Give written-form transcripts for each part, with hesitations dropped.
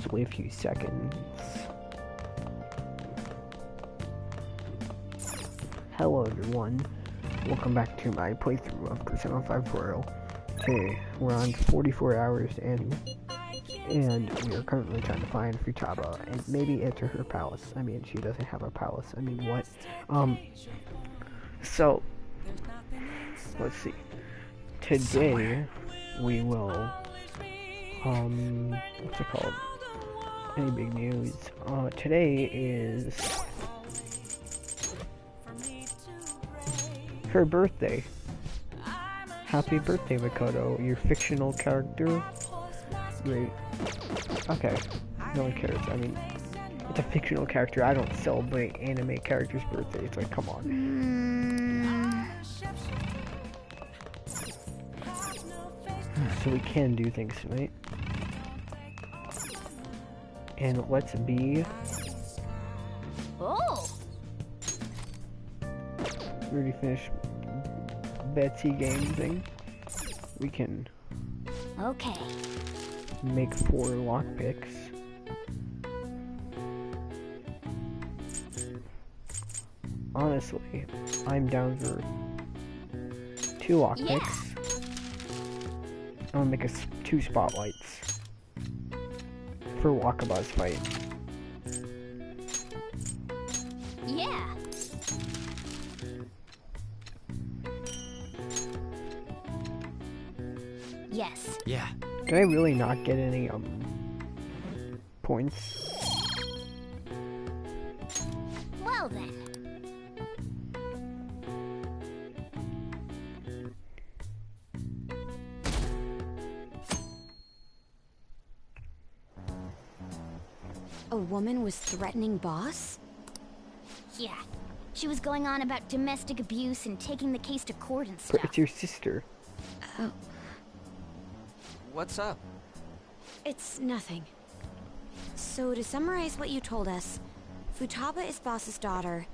possibly a few seconds. Hello everyone, welcome back to my playthrough of Persona 5 Royal. Today, we're on 44 hours and we are currently trying to find Futaba and maybe enter her palace. I mean, she doesn't have a palace. I mean, what? So, let's see. Today, we will, what's it called? Any big news? Today is her birthday. Happy birthday, Makoto, your fictional character. Great. Okay, no one cares. I mean, it's a fictional character. I don't celebrate anime characters' birthdays. It's like, come on. So we can do things tonight. And let's be... Oh! We already finished Betsy game thing. We can... Okay. Make 4 lockpicks. Honestly, I'm down for 2 lockpicks. Yeah. I'm gonna make 2 spotlights for Wakaba's fight. Yeah. Yes. Yeah. Did I really not get any points? Well then. A woman was threatening boss? Yeah. She was going on about domestic abuse and taking the case to court and stuff. It's your sister. Oh, What's up? it's nothing. So to summarize what you told us, Futaba is boss's daughter,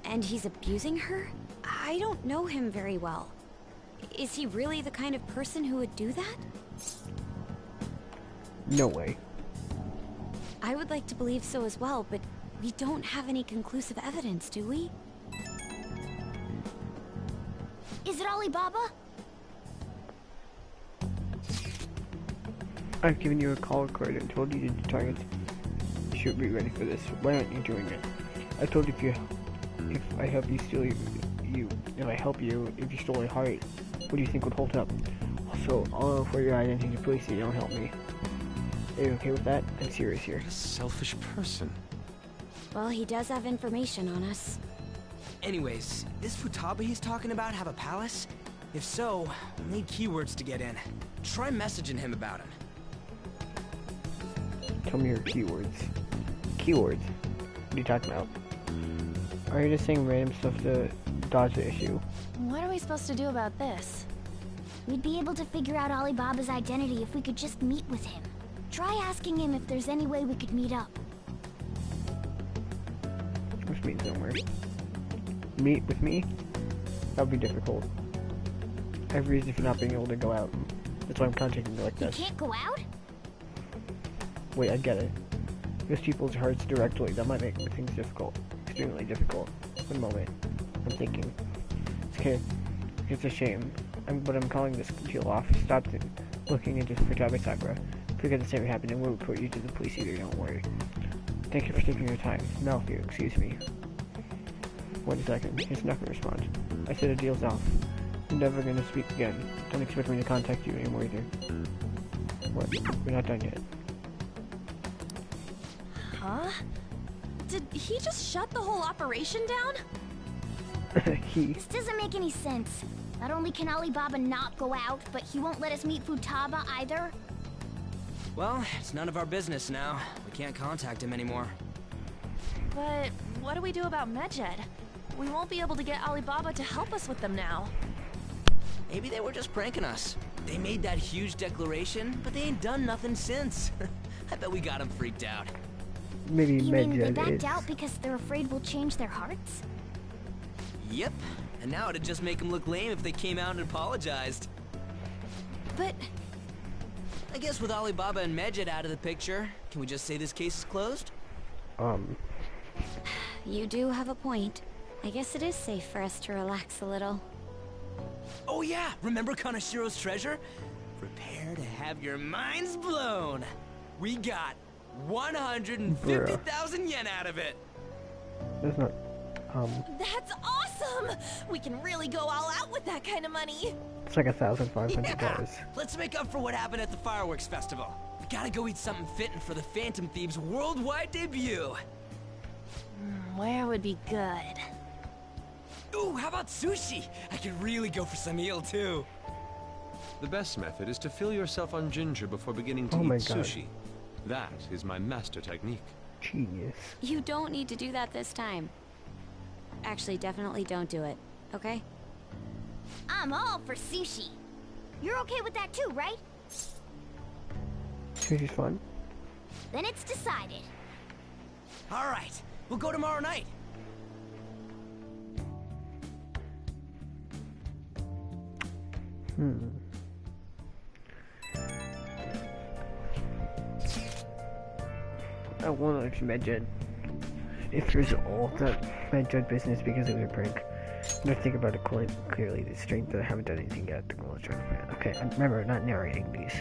and he's abusing her? I don't know him very well. Is he really the kind of person who would do that? No way. I would like to believe so as well, but we don't have any conclusive evidence, do we? Is it Alibaba? I've given you a call record and told you to target. You should be ready for this. Why aren't you doing it? I told you if I help you steal if you stole a heart, what do you think would hold up? Also, I'll know for your identity to police so you don't help me. Are you okay with that? I'm serious here. What a selfish person. Well, he does have information on us. Anyways, this Futaba he's talking about have a palace? If so, we'll need keywords to get in. Try messaging him about him. Tell me your keywords. Keywords? What are you talking about? Are you just saying random stuff to dodge the issue? What are we supposed to do about this? We'd be able to figure out Alibaba's identity if we could just meet with him. Try asking him if there's any way we could meet up. Let's meet somewhere. Meet with me? That would be difficult. I have reason for not being able to go out. That's why I'm contacting you like You this. can't go out? Wait, I get it. Use people's hearts directly. That might make things difficult. Extremely difficult. One moment. I'm thinking. It's okay. It's a shame. But I'm calling this deal off. Stop looking into Futaba Sakura. Forget the same happened and we'll report you to the police either, don't worry. Thank you for taking your time. Now if you excuse me. Wait a second. He's not gonna respond. I said a deal's off. I'm never gonna speak again. Don't expect me to contact you anymore either. What? We're not done yet. Huh? Did he just shut the whole operation down? This doesn't make any sense. Not only can Alibaba not go out, but he won't let us meet Futaba either. Well, it's none of our business now. We can't contact him anymore. But what do we do about Medjed? We won't be able to get Alibaba to help us with them now. Maybe they were just pranking us. They made that huge declaration, but they ain't done nothing since. I bet we got him freaked out. Maybe You mean they Medjed backed is... out because they're afraid we'll change their hearts? Yep. And now it'd just make them look lame if they came out and apologized. But I guess with Alibaba and Medjed out of the picture, can we just say this case is closed? You do have a point. I guess it is safe for us to relax a little. Oh yeah, remember Kanashiro's treasure? Prepare to have your minds blown. We got 150,000 yen out of it. That's not, That's awesome! We can really go all out with that kind of money. it's like $1,500. Yeah! Let's make up for what happened at the fireworks festival. We gotta go eat something fitting for the Phantom Thieves' worldwide debut. Where would be good? Ooh, how about sushi? I could really go for some eel too. The best method is to fill yourself on ginger before beginning to Oh my eat God. sushi. That is my master technique. Genius. You don't need to do that this time. Actually, definitely don't do it, okay? I'm all for sushi. You're okay with that too, right? Sushi's fun. Then it's decided. All right, we'll go tomorrow night. I won't let you Medjed. If there's all the Medjed business because it was a prank. I'm gonna think about it clearly. The strength that I haven't done anything yet. The goal is trying to plan. Okay, and remember, not narrating these.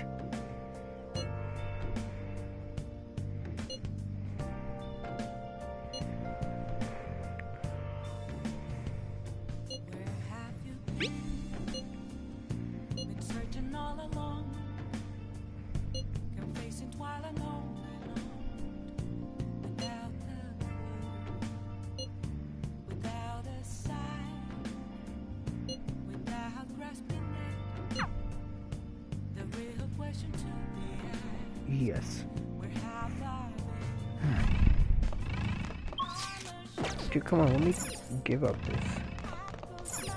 Yes. Dude, come on, let me give up this.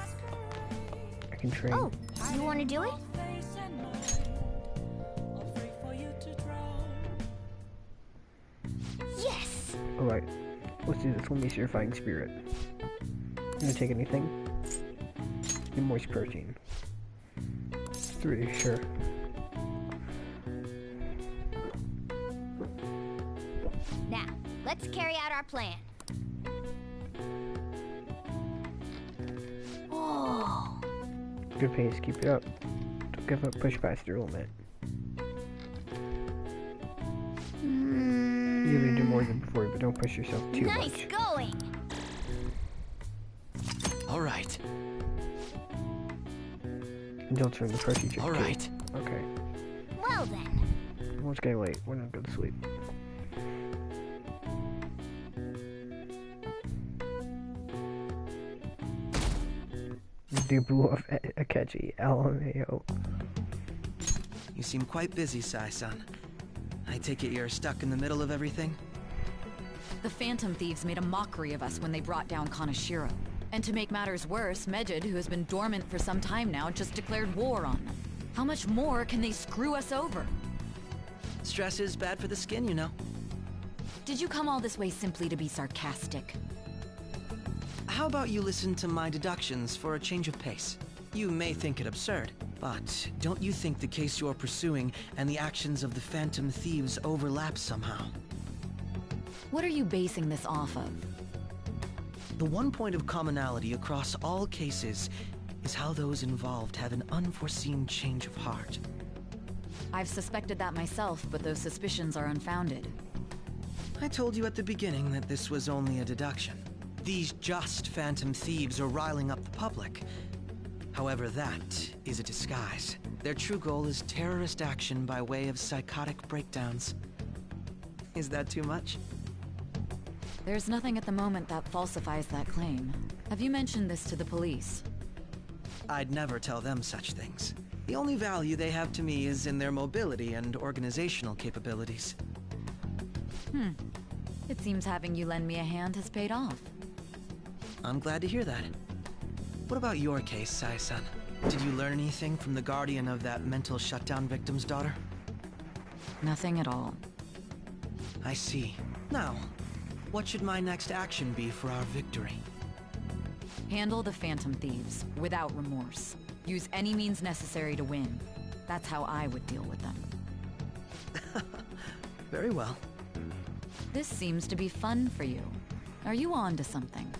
I can train. Oh, you want to do it? Yes! Alright, let's do this. Let me see your fighting spirit. Gonna take anything? Need moist protein. 3, sure. Now, let's carry out our plan. Oh, Good pace, keep it up. Don't give up, push past your limit. You're gonna do more than before, but don't push yourself too nice much. going! All right. And don't turn the protein chip. All right. Okay. Well then. Well, it's getting late. We're not going to sleep. Debut of Akechi, LMAO. You seem quite busy, Sai-san. I take it you're stuck in the middle of everything? The Phantom Thieves made a mockery of us when they brought down Kanashiro. And to make matters worse, Medjed, who has been dormant for some time now, just declared war on them. How much more can they screw us over? Stress is bad for the skin, you know. Did you come all this way simply to be sarcastic? How about you listen to my deductions for a change of pace? You may think it absurd, but don't you think the case you're pursuing and the actions of the Phantom Thieves overlap somehow? What are you basing this off of? The one point of commonality across all cases is how those involved have an unforeseen change of heart. I've suspected that myself, but those suspicions are unfounded. I told you at the beginning that this was only a deduction. These just Phantom Thieves are riling up the public. However, that is a disguise. Their true goal is terrorist action by way of psychotic breakdowns. Is that too much? There's nothing at the moment that falsifies that claim. Have you mentioned this to the police? I'd never tell them such things. The only value they have to me is in their mobility and organizational capabilities. It seems having you lend me a hand has paid off. I'm glad to hear that. What about your case, Sai-san? Did you learn anything from the guardian of that mental shutdown victim's daughter? Nothing at all. I see. Now, what should my next action be for our victory? Handle the Phantom Thieves, without remorse. Use any means necessary to win. That's how I would deal with them. very well. This seems to be fun for you. Are you on to something?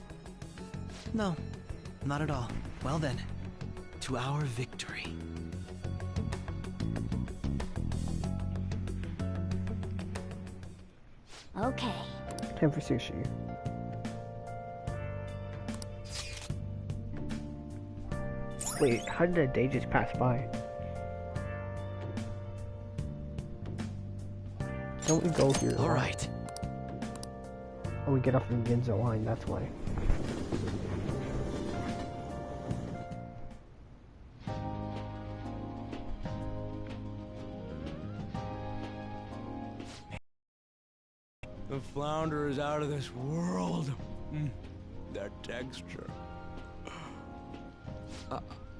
No, not at all. Well then, to our victory. Okay. Time for sushi. Wait, how did a day just pass by? Don't we go here? All right. Oh, we get off the Ginza line, that's why. The flounder is out of this world. That texture.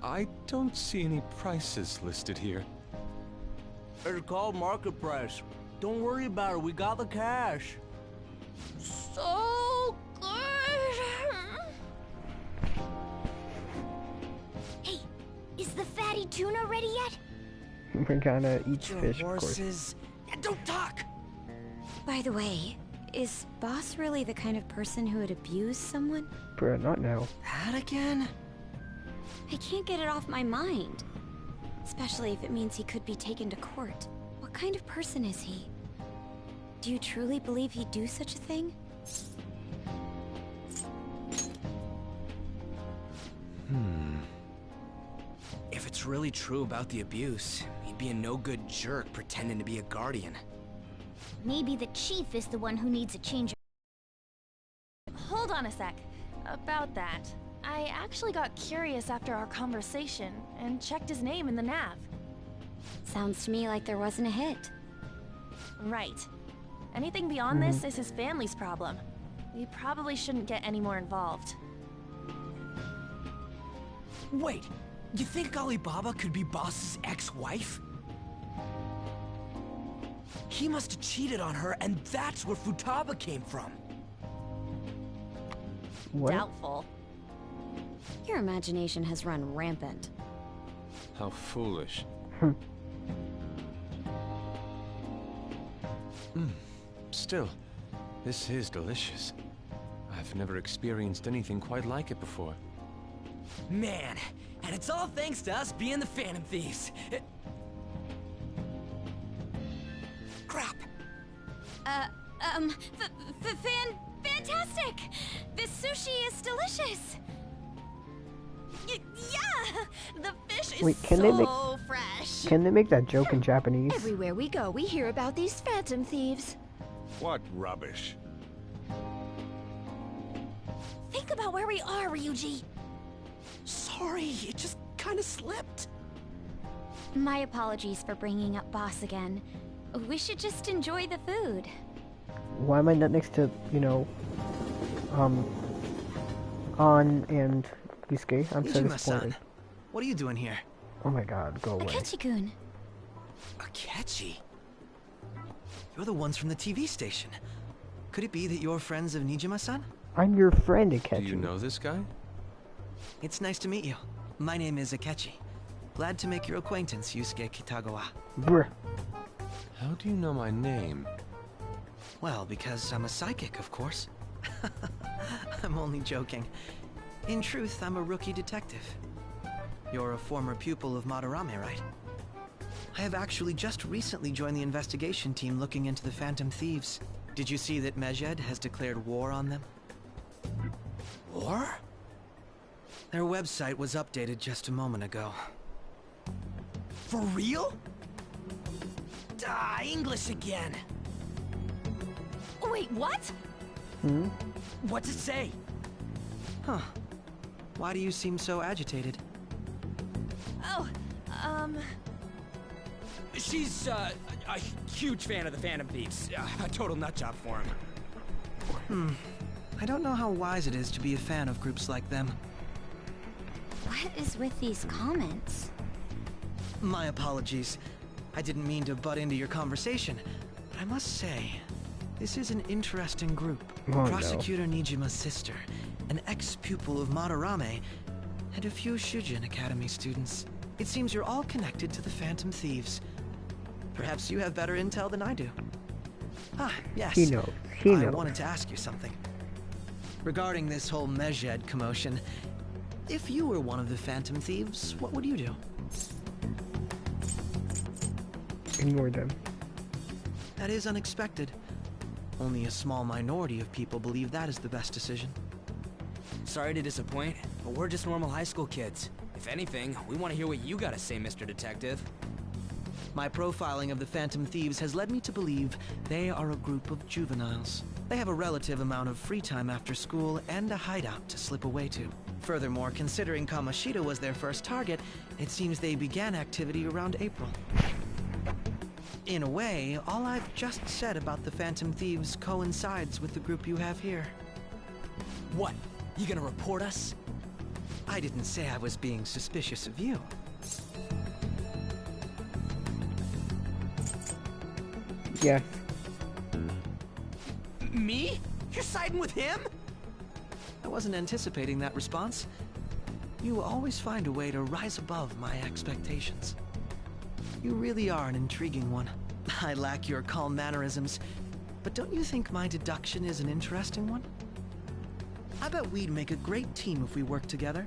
I don't see any prices listed here. It's called market price. Don't worry about it, we got the cash. So good! Hey, is the fatty tuna ready yet? We're gonna eat Your fish, of course. horses. Yeah, don't talk! By the way, is Boss really the kind of person who would abuse someone? Bruh, not now. That again? I can't get it off my mind. Especially if it means he could be taken to court. What kind of person is he? Do you truly believe he'd do such a thing? If it's really true about the abuse, he'd be a no-good jerk pretending to be a guardian. Maybe the chief is the one who needs a change. Hold on a sec. About that, I actually got curious after our conversation and checked his name in the nav. Sounds to me like there wasn't a hit. Right. Anything beyond this is his family's problem. We probably shouldn't get any more involved. Wait, you think Alibaba could be Boss's ex-wife? He must have cheated on her, and that's where Futaba came from. What? Doubtful. Your imagination has run rampant. How foolish. Still, this is delicious. I've never experienced anything quite like it before. Man, and it's all thanks to us being the Phantom Thieves. Crap. Fantastic! This sushi is delicious! Yeah! The fish is Wait, can so fresh! Can they make that joke in Japanese? Everywhere we go, we hear about these phantom thieves. What rubbish. Think about where we are, Ryuji! Sorry, it just kind of slipped. My apologies for bringing up Boss again. We should just enjoy the food. Why am I not next to, you know, An and Yusuke? I'm so Nijima-san, disappointed. what are you doing here? Oh my god, go away. Akechi-kun. Akechi? You're the ones from the TV station. Could it be that you're friends of Nijima-san? I'm your friend, Do Akechi. you know this guy? It's nice to meet you. My name is Akechi. Glad to make your acquaintance, Yusuke Kitagawa. Bruh. How do you know my name? Well, because I'm a psychic, of course. I'm only joking. In truth, I'm a rookie detective. You're a former pupil of Madarame, right? I have actually just recently joined the investigation team looking into the Phantom Thieves. Did you see that Medjed has declared war on them? War? Their website was updated just a moment ago. For real? English again. Wait, what? What's it say? Huh. Why do you seem so agitated? Oh, She's, a huge fan of the Phantom Thieves. A total nutjob for him. I don't know how wise it is to be a fan of groups like them. What is with these comments? My apologies. I didn't mean to butt into your conversation, but I must say, this is an interesting group. Oh, no. Prosecutor Nijima's sister, an ex-pupil of Madarame, and a few Shujin Academy students. It seems you're all connected to the Phantom Thieves. Perhaps you have better intel than I do. Ah, yes. He knows. He I knows. wanted to ask you something. Regarding this whole Medjed commotion, if you were one of the Phantom Thieves, what would you do? Ignore them. That is unexpected. Only a small minority of people believe that is the best decision. Sorry to disappoint, but we're just normal high school kids. If anything, we want to hear what you gotta say, Mr. Detective. My profiling of the Phantom Thieves has led me to believe they are a group of juveniles. They have a relative amount of free time after school and a hideout to slip away to. Furthermore, considering Kamoshida was their first target, it seems they began activity around April. In a way, all I've just said about the Phantom Thieves coincides with the group you have here. What? You gonna report us? I didn't say I was being suspicious of you. Yes. Me? You're siding with him? I wasn't anticipating that response. You always find a way to rise above my expectations. You really are an intriguing one. I lack your calm mannerisms, but don't you think my deduction is an interesting one? I bet we'd make a great team if we worked together.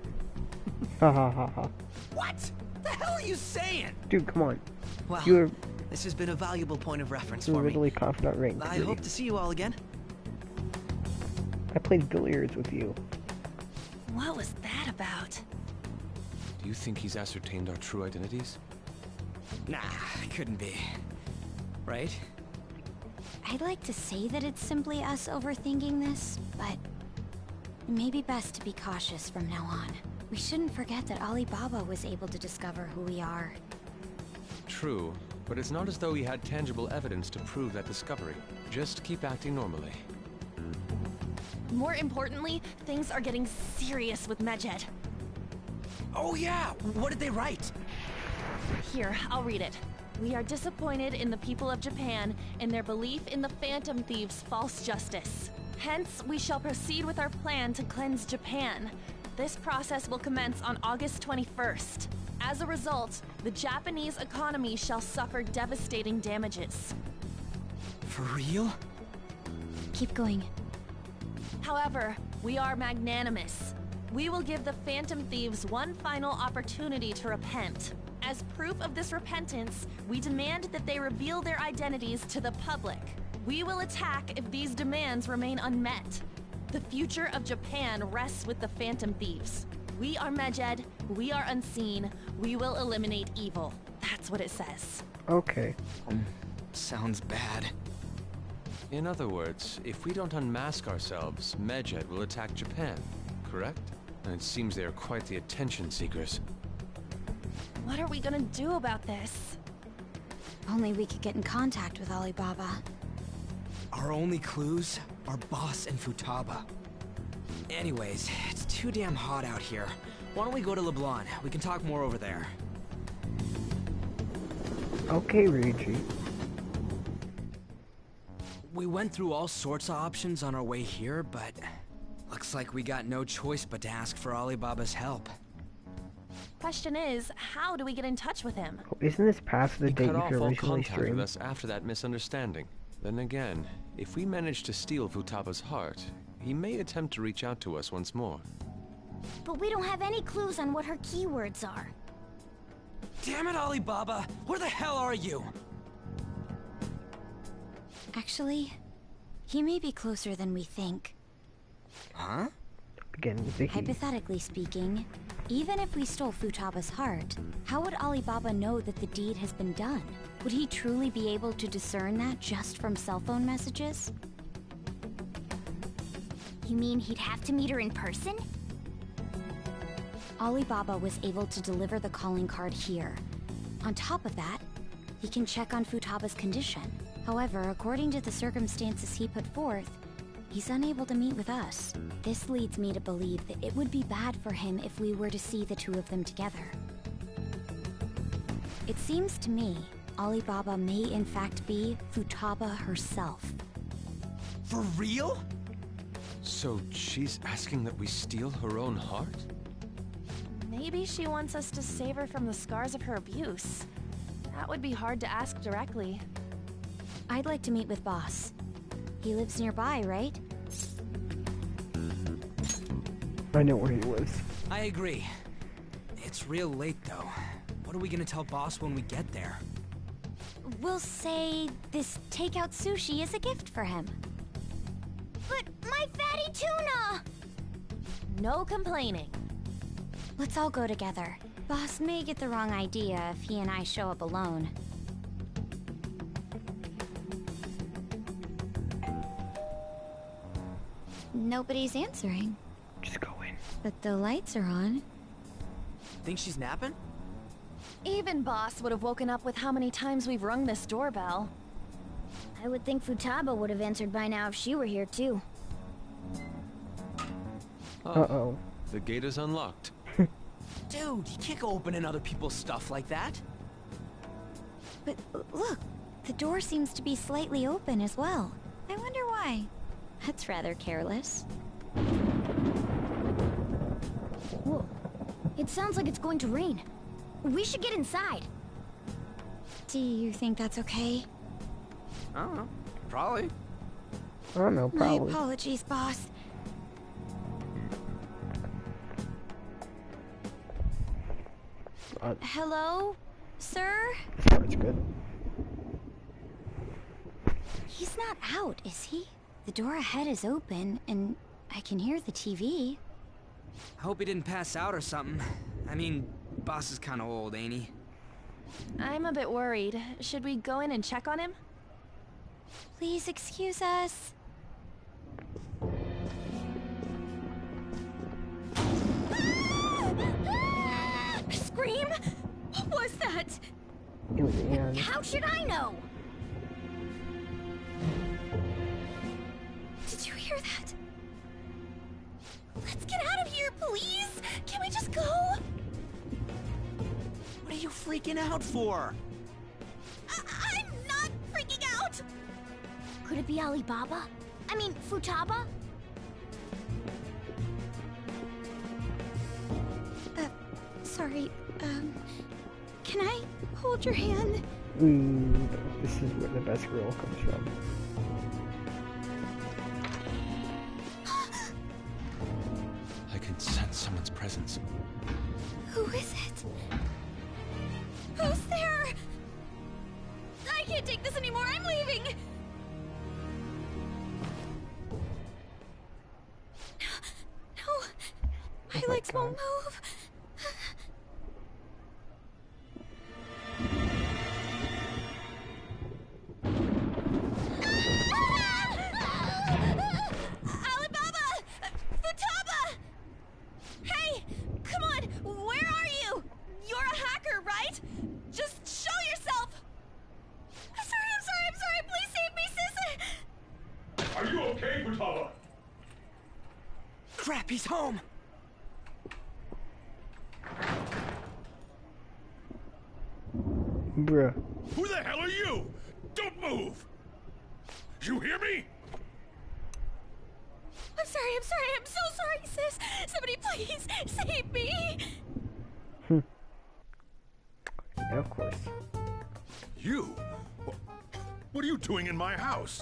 Ha ha ha ha. What? The hell are you saying? Dude, come on. Well, You're this has been a valuable point of reference for me. really confident right now. I hope to see you all again. I played billiards with you. What was that about? Do you think he's ascertained our true identities? Nah, couldn't be. Right? I'd like to say that it's simply us overthinking this, but it may be best to be cautious from now on. We shouldn't forget that Alibaba was able to discover who we are. True, but it's not as though he had tangible evidence to prove that discovery. Just keep acting normally. More importantly, things are getting serious with Medjed. Oh yeah, what did they write? Here, I'll read it. We are disappointed in the people of Japan in their belief in the Phantom Thieves' false justice. Hence, we shall proceed with our plan to cleanse Japan. This process will commence on August 21st. As a result, the Japanese economy shall suffer devastating damages. For real? Keep going. However, we are magnanimous. We will give the Phantom Thieves one final opportunity to repent. As proof of this repentance, we demand that they reveal their identities to the public. We will attack if these demands remain unmet. The future of Japan rests with the Phantom Thieves. We are Medjed, we are unseen, we will eliminate evil. That's what it says. Okay. Sounds bad. In other words, if we don't unmask ourselves, Medjed will attack Japan, correct? And it seems they are quite the attention seekers. What are we gonna do about this? Only we could get in contact with Alibaba. Our only clues are Boss and Futaba. Anyways, it's too damn hot out here. Why don't we go to LeBlanc? We can talk more over there. Okay, Ryuji. We went through all sorts of options on our way here, but looks like we got no choice but to ask for Alibaba's help. Question is, how do we get in touch with him? Isn't this past the He date cut you off could all originally contact with stream? us after that misunderstanding. Then again, if we manage to steal Futaba's heart, he may attempt to reach out to us once more. But we don't have any clues on what her keywords are. Damn it, Alibaba! Where the hell are you? Actually, he may be closer than we think. Huh? Again, the he. Hypothetically speaking, even if we stole Futaba's heart, how would Alibaba know that the deed has been done? Would he truly be able to discern that just from cell phone messages? You mean he'd have to meet her in person? Alibaba was able to deliver the calling card here. On top of that, he can check on Futaba's condition. However, according to the circumstances he put forth, he's unable to meet with us. This leads me to believe that it would be bad for him if we were to see the two of them together. It seems to me Alibaba may in fact be Futaba herself. For real? So she's asking that we steal her own heart? Maybe she wants us to save her from the scars of her abuse. That would be hard to ask directly. I'd like to meet with Boss. He lives nearby, right? I know where he lives. I agree. It's real late, though. What are we gonna tell Boss when we get there? We'll say this takeout sushi is a gift for him. But my fatty tuna! No complaining. Let's all go together. Boss may get the wrong idea if he and I show up alone. Nobody's answering. Just go in. But the lights are on. Think she's napping? Even Boss would have woken up with how many times we've rung this doorbell. I would think Futaba would have answered by now if she were here too. Uh-oh. The gate is unlocked. Dude, you can't go opening other people's stuff like that. But look, the door seems to be slightly open as well. I wonder why. That's rather careless. Whoa. It sounds like it's going to rain. We should get inside. Do you think that's okay? I don't know. Probably. I don't know, My probably. apologies, boss. Hello, sir? This part's good. He's not out, is he? The door ahead is open, and I can hear the TV. I hope he didn't pass out or something. I mean, Boss is kind of old, ain't he? I'm a bit worried. Should we go in and check on him? Please excuse us. Scream? What was that? It was Anne. How should I know? Did you hear that? Let's get out of here, please! Can we just go? What are you freaking out for? I'm not freaking out! Could it be Alibaba? I mean, Futaba? Sorry, can I hold your hand? This is where the best girl comes from. I can sense someone's presence. Who is it? Who's there? I can't take this anymore, I'm leaving! No, my legs won't move. Alibaba! Futaba! Hey, come on, where are you? You're a hacker, right? Just show yourself! I'm sorry, please save me, sis! Are you okay, Futaba? Crap, he's home! Bruh. Who the hell are you? Don't move! You hear me? I'm so sorry, sis! Somebody please save me! Yeah, of course. You? What are you doing in my house?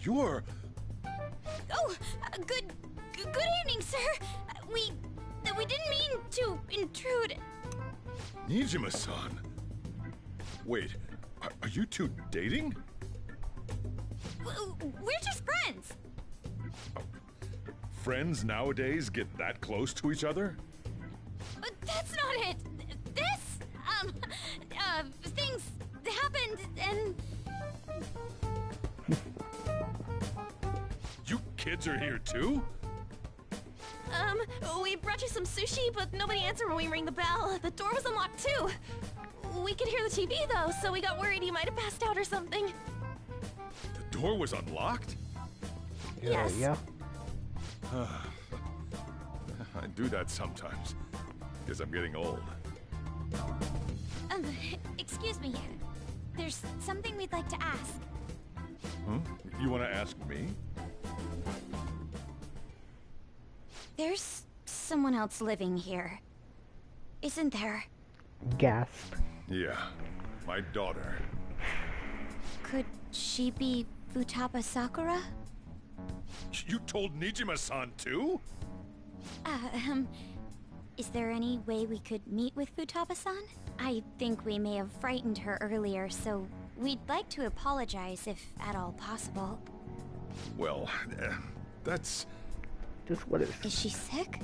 You're... Oh, good evening, sir. We didn't mean to intrude. Nijima-san. Wait, are you two dating? We're just friends. Friends nowadays get that close to each other? That's not it. This, things happened and... You kids are here too? We brought you some sushi, but nobody answered when we rang the bell. The door was unlocked too. We could hear the TV though, so we got worried he might have passed out or something. The door was unlocked? Yes. Yeah. I do that sometimes. Because I'm getting old. Excuse me. There's something we'd like to ask. Huh? You want to ask me? There's someone else living here, isn't there? Gasp. Yeah. my daughter. Could she be Futaba Sakura? You told Nijima-san too? Is there any way we could meet with Futaba-san? I think we may have frightened her earlier, so we'd like to apologize if at all possible. Well, that's... Just what is... Is she sick?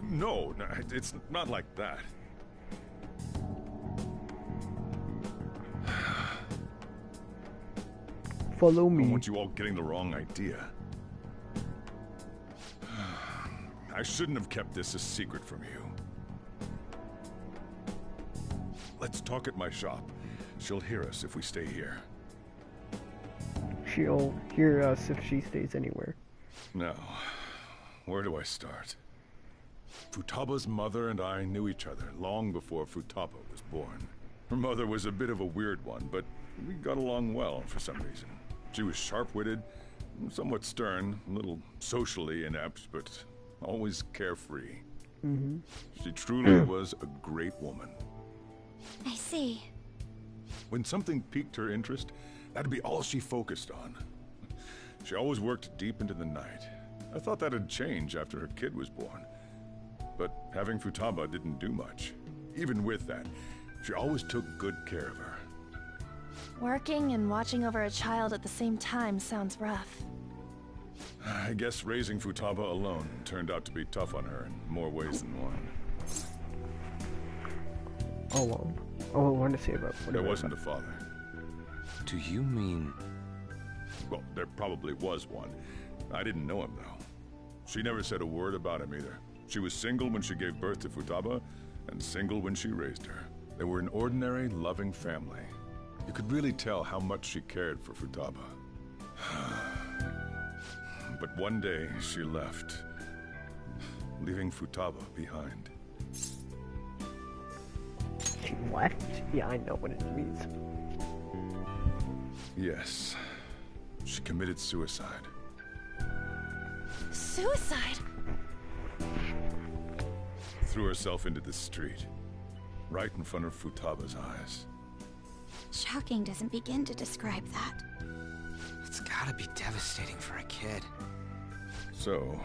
No, it's not like that. Follow I me. don't want you all getting the wrong idea. I shouldn't have kept this a secret from you. Let's talk at my shop. She'll hear us if we stay here. She'll hear us if she stays anywhere. Now, where do I start? Futaba's mother and I knew each other long before Futaba was born. Her mother was a bit of a weird one, but we got along well for some reason. She was sharp-witted, somewhat stern, a little socially inept, but always carefree. Mm-hmm. She truly was a great woman. I see. When something piqued her interest, that'd be all she focused on. She always worked deep into the night. I thought that'd change after her kid was born. But having Futaba didn't do much. Even with that, she always took good care of her. Working and watching over a child at the same time sounds rough. I guess raising Futaba alone turned out to be tough on her in more ways than one. Oh, I want to say about what There wasn't a father. Do you mean... Well, there probably was one. I didn't know him, though. She never said a word about him either. She was single when she gave birth to Futaba, and single when she raised her. They were an ordinary, loving family. You could really tell how much she cared for Futaba. But one day, she left, leaving Futaba behind. She left? Yeah, I know what it means. Yes. She committed suicide. Suicide? Threw herself into the street, right in front of Futaba's eyes. Shocking doesn't begin to describe that. It's gotta be devastating for a kid. So...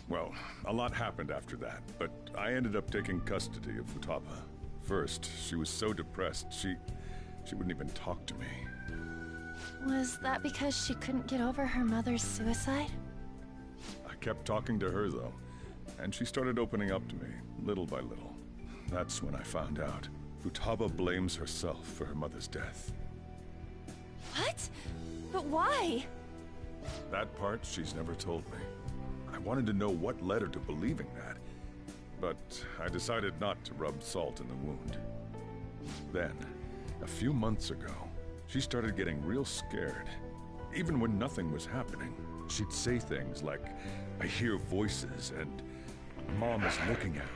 Well, a lot happened after that, but I ended up taking custody of Futaba. First, she was so depressed, she wouldn't even talk to me. Was that because she couldn't get over her mother's suicide? I kept talking to her, though, and she started opening up to me, little by little. That's when I found out. Futaba blames herself for her mother's death. What? But why? That part she's never told me. I wanted to know what led her to believing that, but I decided not to rub salt in the wound. Then, a few months ago, she started getting real scared. Even when nothing was happening, she'd say things like, "I hear voices," and "Mom is looking at me."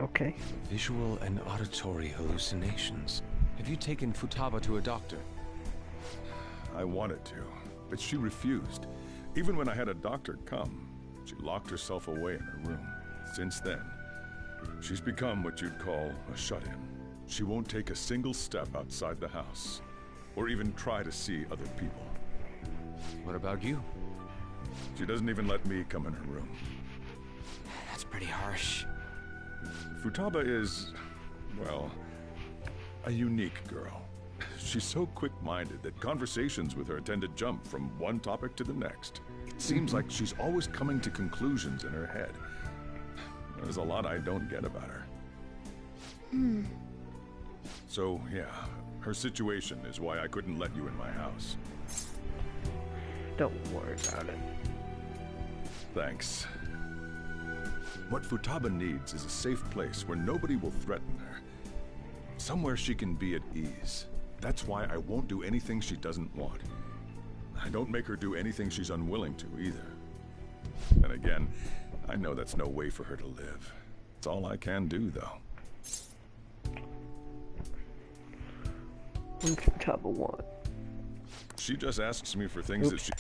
Okay. Visual and auditory hallucinations. Have you taken Futaba to a doctor? I wanted to, but she refused. Even when I had a doctor come, she locked herself away in her room. Since then, she's become what you'd call a shut-in. She won't take a single step outside the house, or even try to see other people. What about you? She doesn't even let me come in her room. That's pretty harsh. Futaba is, well, a unique girl. She's so quick-minded that conversations with her tend to jump from one topic to the next. It seems like she's always coming to conclusions in her head. There's a lot I don't get about her. So, yeah, her situation is why I couldn't let you in my house. Don't worry about it. Thanks. What Futaba needs is a safe place where nobody will threaten her. Somewhere she can be at ease. That's why I won't do anything she doesn't want. I don't make her do anything she's unwilling to, either. And again, I know that's no way for her to live. It's all I can do, though. What does Futaba want? She just asks me for things that she...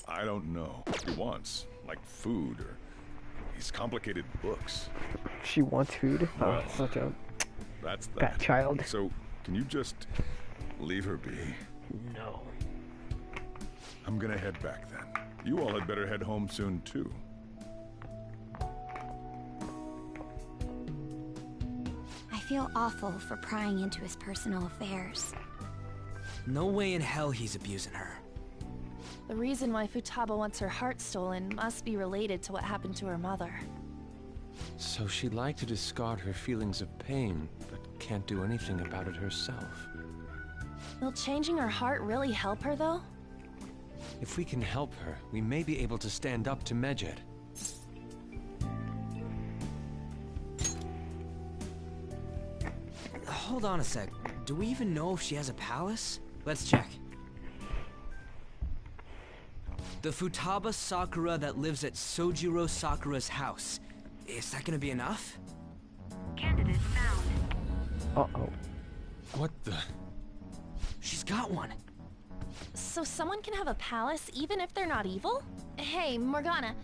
I don't know. She wants, like food or these complicated books. She wants food? Oh, Well, such a... That's that. That child. So, can you just leave her be? No. I'm gonna head back then. You all had better head home soon, too. I feel awful for prying into his personal affairs. No way in hell he's abusing her. The reason why Futaba wants her heart stolen must be related to what happened to her mother. So she'd like to discard her feelings of pain, but can't do anything about it herself. Will changing her heart really help her, though? If we can help her, we may be able to stand up to Medjed. Hold on a sec. Do we even know if she has a palace? Let's check. The Futaba Sakura that lives at Sojiro Sakura's house. Is that gonna be enough? Candidate found. Uh-oh. What the? She's got one. So someone can have a palace even if they're not evil? Hey, Morgana.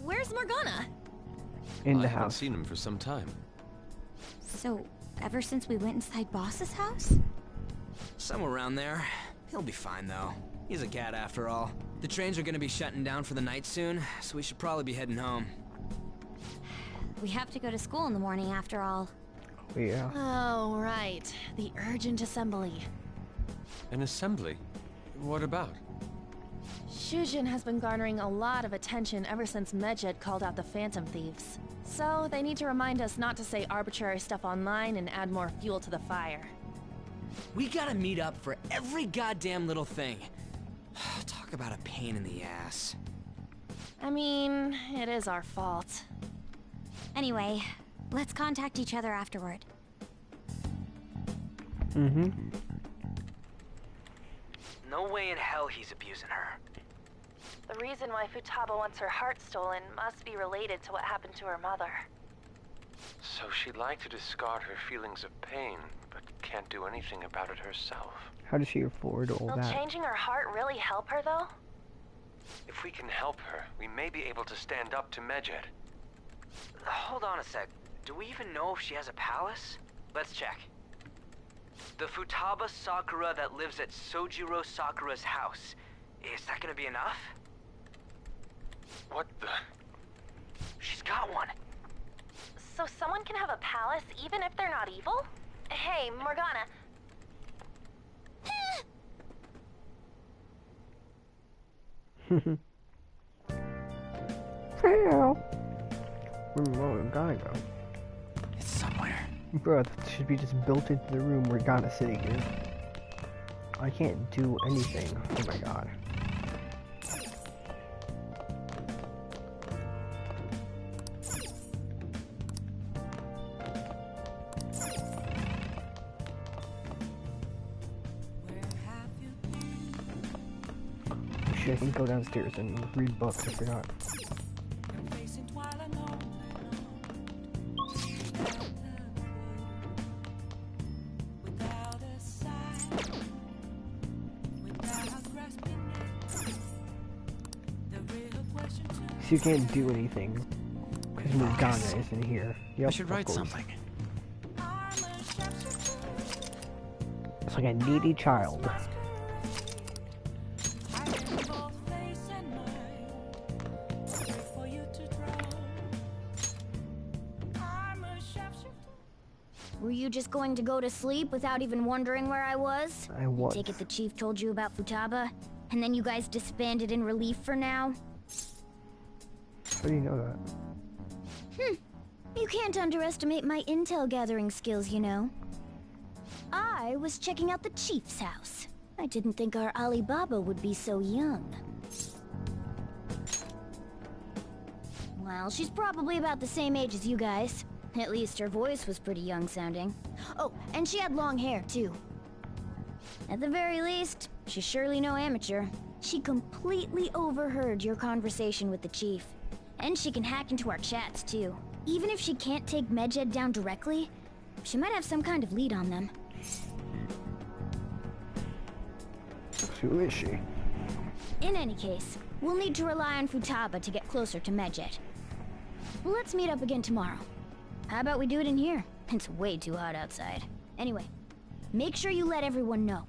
Where's Morgana? In the I haven't house. seen him for some time. So, ever since we went inside Boss's house? Somewhere around there. He'll be fine, though. He's a cat after all. The trains are gonna be shutting down for the night soon, so we should probably be heading home. We have to go to school in the morning after all. Yeah. Oh, right. The urgent assembly. An assembly? What about? Shujin has been garnering a lot of attention ever since Medjed called out the Phantom Thieves. So they need to remind us not to say arbitrary stuff online and add more fuel to the fire. We gotta meet up for every goddamn little thing. Talk about a pain in the ass. I mean, it is our fault. Anyway, let's contact each other afterward. Mm-hmm. No way in hell he's abusing her. The reason why Futaba wants her heart stolen must be related to what happened to her mother. So she'd like to discard her feelings of pain, but can't do anything about it herself. How does she afford all Will that? changing her heart really help her, though? If we can help her, we may be able to stand up to Medjed. Hold on a sec. Do we even know if she has a palace? Let's check. The Futaba Sakura that lives at Sojiro Sakura's house. Is that gonna be enough? What the? She's got one. So someone can have a palace even if they're not evil? Hey, Morgana. Where Morgana go? It's somewhere. Bro, that should be just built into the room Morgana's sitting in. I can't do anything. Oh my god. Shit, I can go downstairs and read books, I forgot. So you can't do anything because Morgana isn't here. Yep, I should write something. It's like a needy child. Were you just going to go to sleep without even wondering where I was? I was. Take it the chief told you about Futaba, and then you guys disbanded in relief for now? How do you know that? You can't underestimate my intel gathering skills, you know. I was checking out the chief's house. I didn't think our Alibaba would be so young. Well, she's probably about the same age as you guys. At least her voice was pretty young sounding. Oh, and she had long hair, too. At the very least, she's surely no amateur. She completely overheard your conversation with the chief. And she can hack into our chats, too. Even if she can't take Medjed down directly, she might have some kind of lead on them. Who is she? In any case, we'll need to rely on Futaba to get closer to Medjed. Let's meet up again tomorrow. How about we do it in here? It's way too hot outside. Anyway, make sure you let everyone know.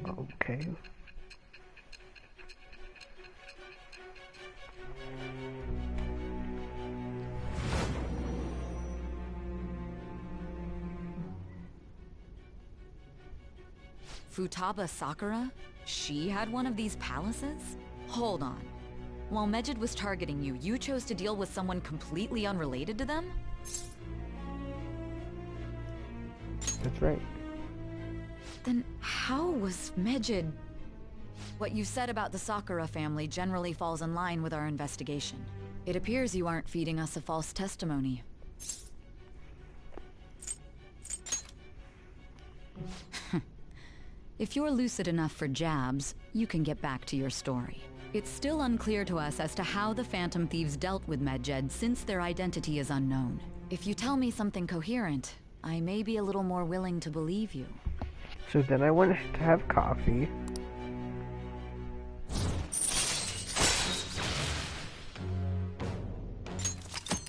Okay. Futaba Sakura? She had one of these palaces? Hold on. While Mejid was targeting you, you chose to deal with someone completely unrelated to them? That's right. Then how was Mejid... What you said about the Sakura family generally falls in line with our investigation. It appears you aren't feeding us a false testimony. If you're lucid enough for jabs, you can get back to your story. It's still unclear to us as to how the Phantom Thieves dealt with Medjed since their identity is unknown. If you tell me something coherent, I may be a little more willing to believe you. So then I went to have coffee.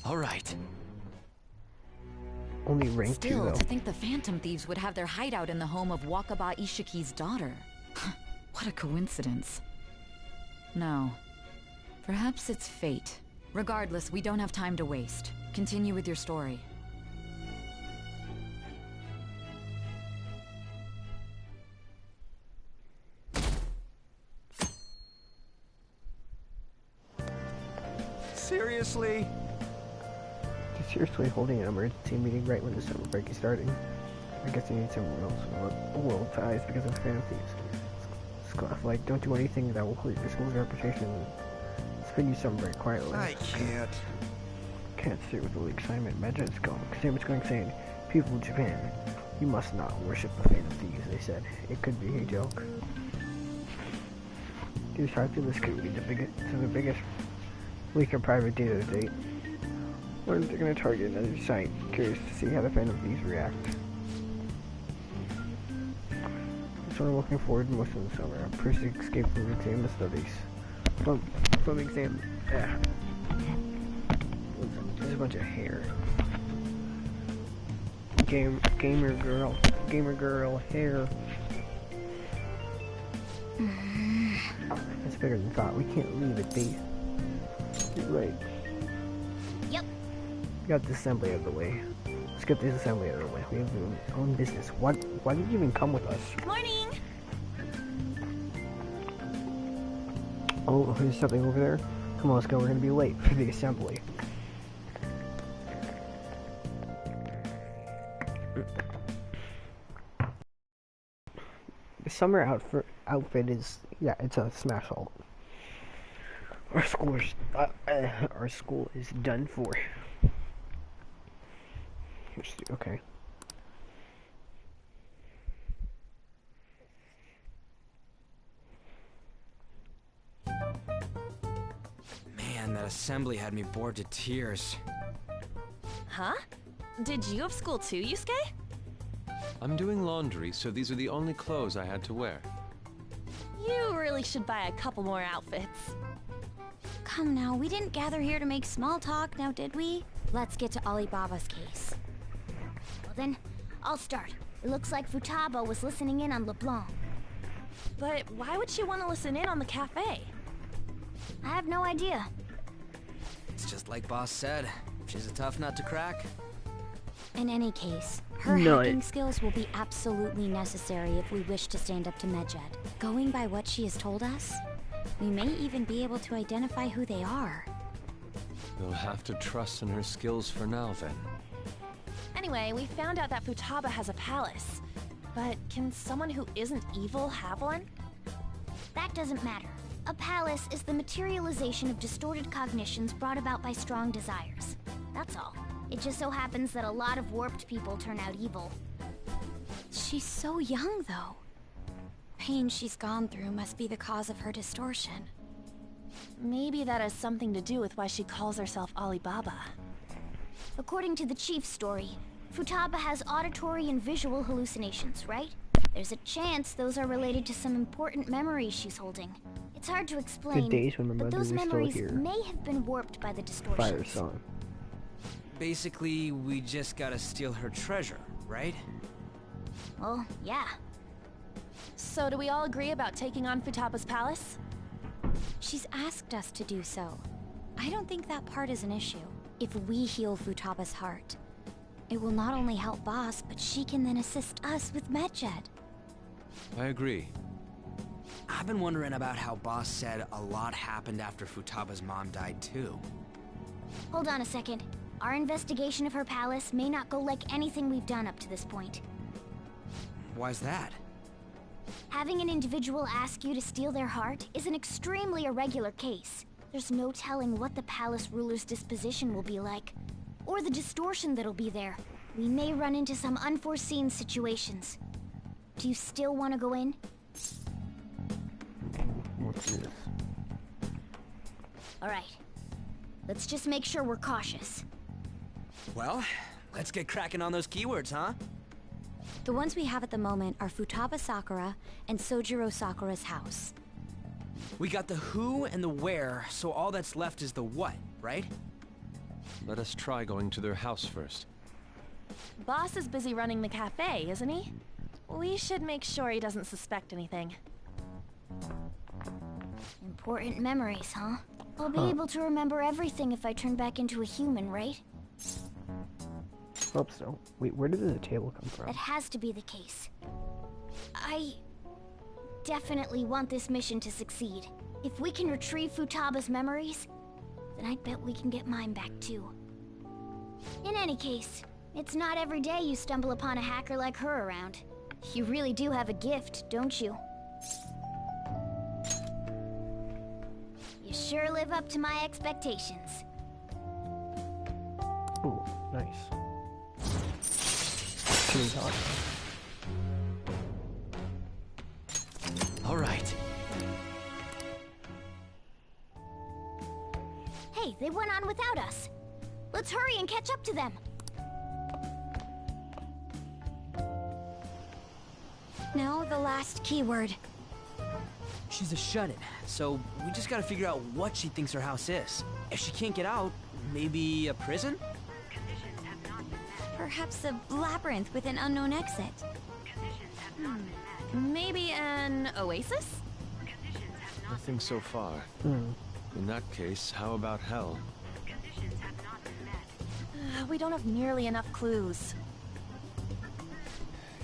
All right. Only rank 2 Still, though. to think the Phantom Thieves would have their hideout in the home of Wakaba Ishiki's daughter. What a coincidence. No. Perhaps it's fate. Regardless, we don't have time to waste. Continue with your story. Seriously? Seriously holding an emergency meeting right when the summer break is starting. I guess you need some world ties because of Phantom Thieves. Scoff, like, don't do anything that will hurt your school's reputation. Spend your summer break quietly. I can't. Can't sit with the league assignment. Medjed is going. Kasamit's going insane. People of Japan, you must not worship the Phantom Thieves, they said. It could be a joke. These this could lead to the biggest leak of private data to date. Or they're going to target another site. Curious to see how the Phantom Thieves react. That's what I'm looking forward to most of the summer. A person escape from exam studies. From exam. Yeah. There's a bunch of hair. Gamer girl hair. That's bigger than thought. We can't leave it be. You're right. Yep. Got the assembly out of the way. Let's get this assembly out of the way. We have our own business. Why did you even come with us? Morning! Oh, there's something over there. Come on, let's go. We're gonna be late for the assembly. The summer outfit is, yeah, it's a smash halt. Our school is done for. Okay. Man, that assembly had me bored to tears. Huh? Did you have school too, Yusuke? I'm doing laundry, so these are the only clothes I had to wear. You really should buy a couple more outfits. Come now, we didn't gather here to make small talk, now did we? Let's get to Alibaba's case. Well then, I'll start. It looks like Futaba was listening in on LeBlanc. But why would she want to listen in on the cafe? I have no idea. It's just like Boss said. She's a tough nut to crack. In any case, her hacking skills will be absolutely necessary if we wish to stand up to Medjed. Going by what she has told us, we may even be able to identify who they are. You'll have to trust in her skills for now, then. Anyway, we found out that Futaba has a palace. But can someone who isn't evil have one? That doesn't matter. A palace is the materialization of distorted cognitions brought about by strong desires. That's all. It just so happens that a lot of warped people turn out evil. She's so young, though. Pain she's gone through must be the cause of her distortion. Maybe that has something to do with why she calls herself Alibaba. According to the chief's story, Futaba has auditory and visual hallucinations, right? There's a chance those are related to some important memories she's holding. It's hard to explain, days when my but mother those was still memories here. may have been warped by the distortions. Fire song. Basically, we just gotta steal her treasure, right? Well, yeah. So do we all agree about taking on Futaba's palace? She's asked us to do so. I don't think that part is an issue. If we heal Futaba's heart, it will not only help Boss, but she can then assist us with Medjed. I agree. I've been wondering about how Boss said a lot happened after Futaba's mom died too. Hold on a second. Our investigation of her palace may not go like anything we've done up to this point. Why's that? Having an individual ask you to steal their heart is an extremely irregular case. There's no telling what the palace ruler's disposition will be like, or the distortion that'll be there. We may run into some unforeseen situations. Do you still want to go in? What's this? Alright. Let's just make sure we're cautious. Well, let's get cracking on those keywords, huh? The ones we have at the moment are Futaba Sakura and Sojiro Sakura's house. We got the who and the where, so all that's left is the what, right? Let us try going to their house first. Boss is busy running the cafe, isn't he? We should make sure he doesn't suspect anything. Important memories, huh? I'll be able to remember everything if I turn back into a human, right? Hope so. Wait, where did the table come from? That has to be the case. I definitely want this mission to succeed. If we can retrieve Futaba's memories, then I bet we can get mine back too. In any case, it's not every day you stumble upon a hacker like her around. You really do have a gift, don't you? You sure live up to my expectations. Ooh, nice. Can we talk? All right. Hey, they went on without us. Let's hurry and catch up to them. Now the last keyword. She's a shut-in, so we just gotta figure out what she thinks her house is. If she can't get out, maybe a prison? Perhaps a labyrinth with an unknown exit. Maybe an oasis? Nothing so far. In that case, how about hell? We don't have nearly enough clues.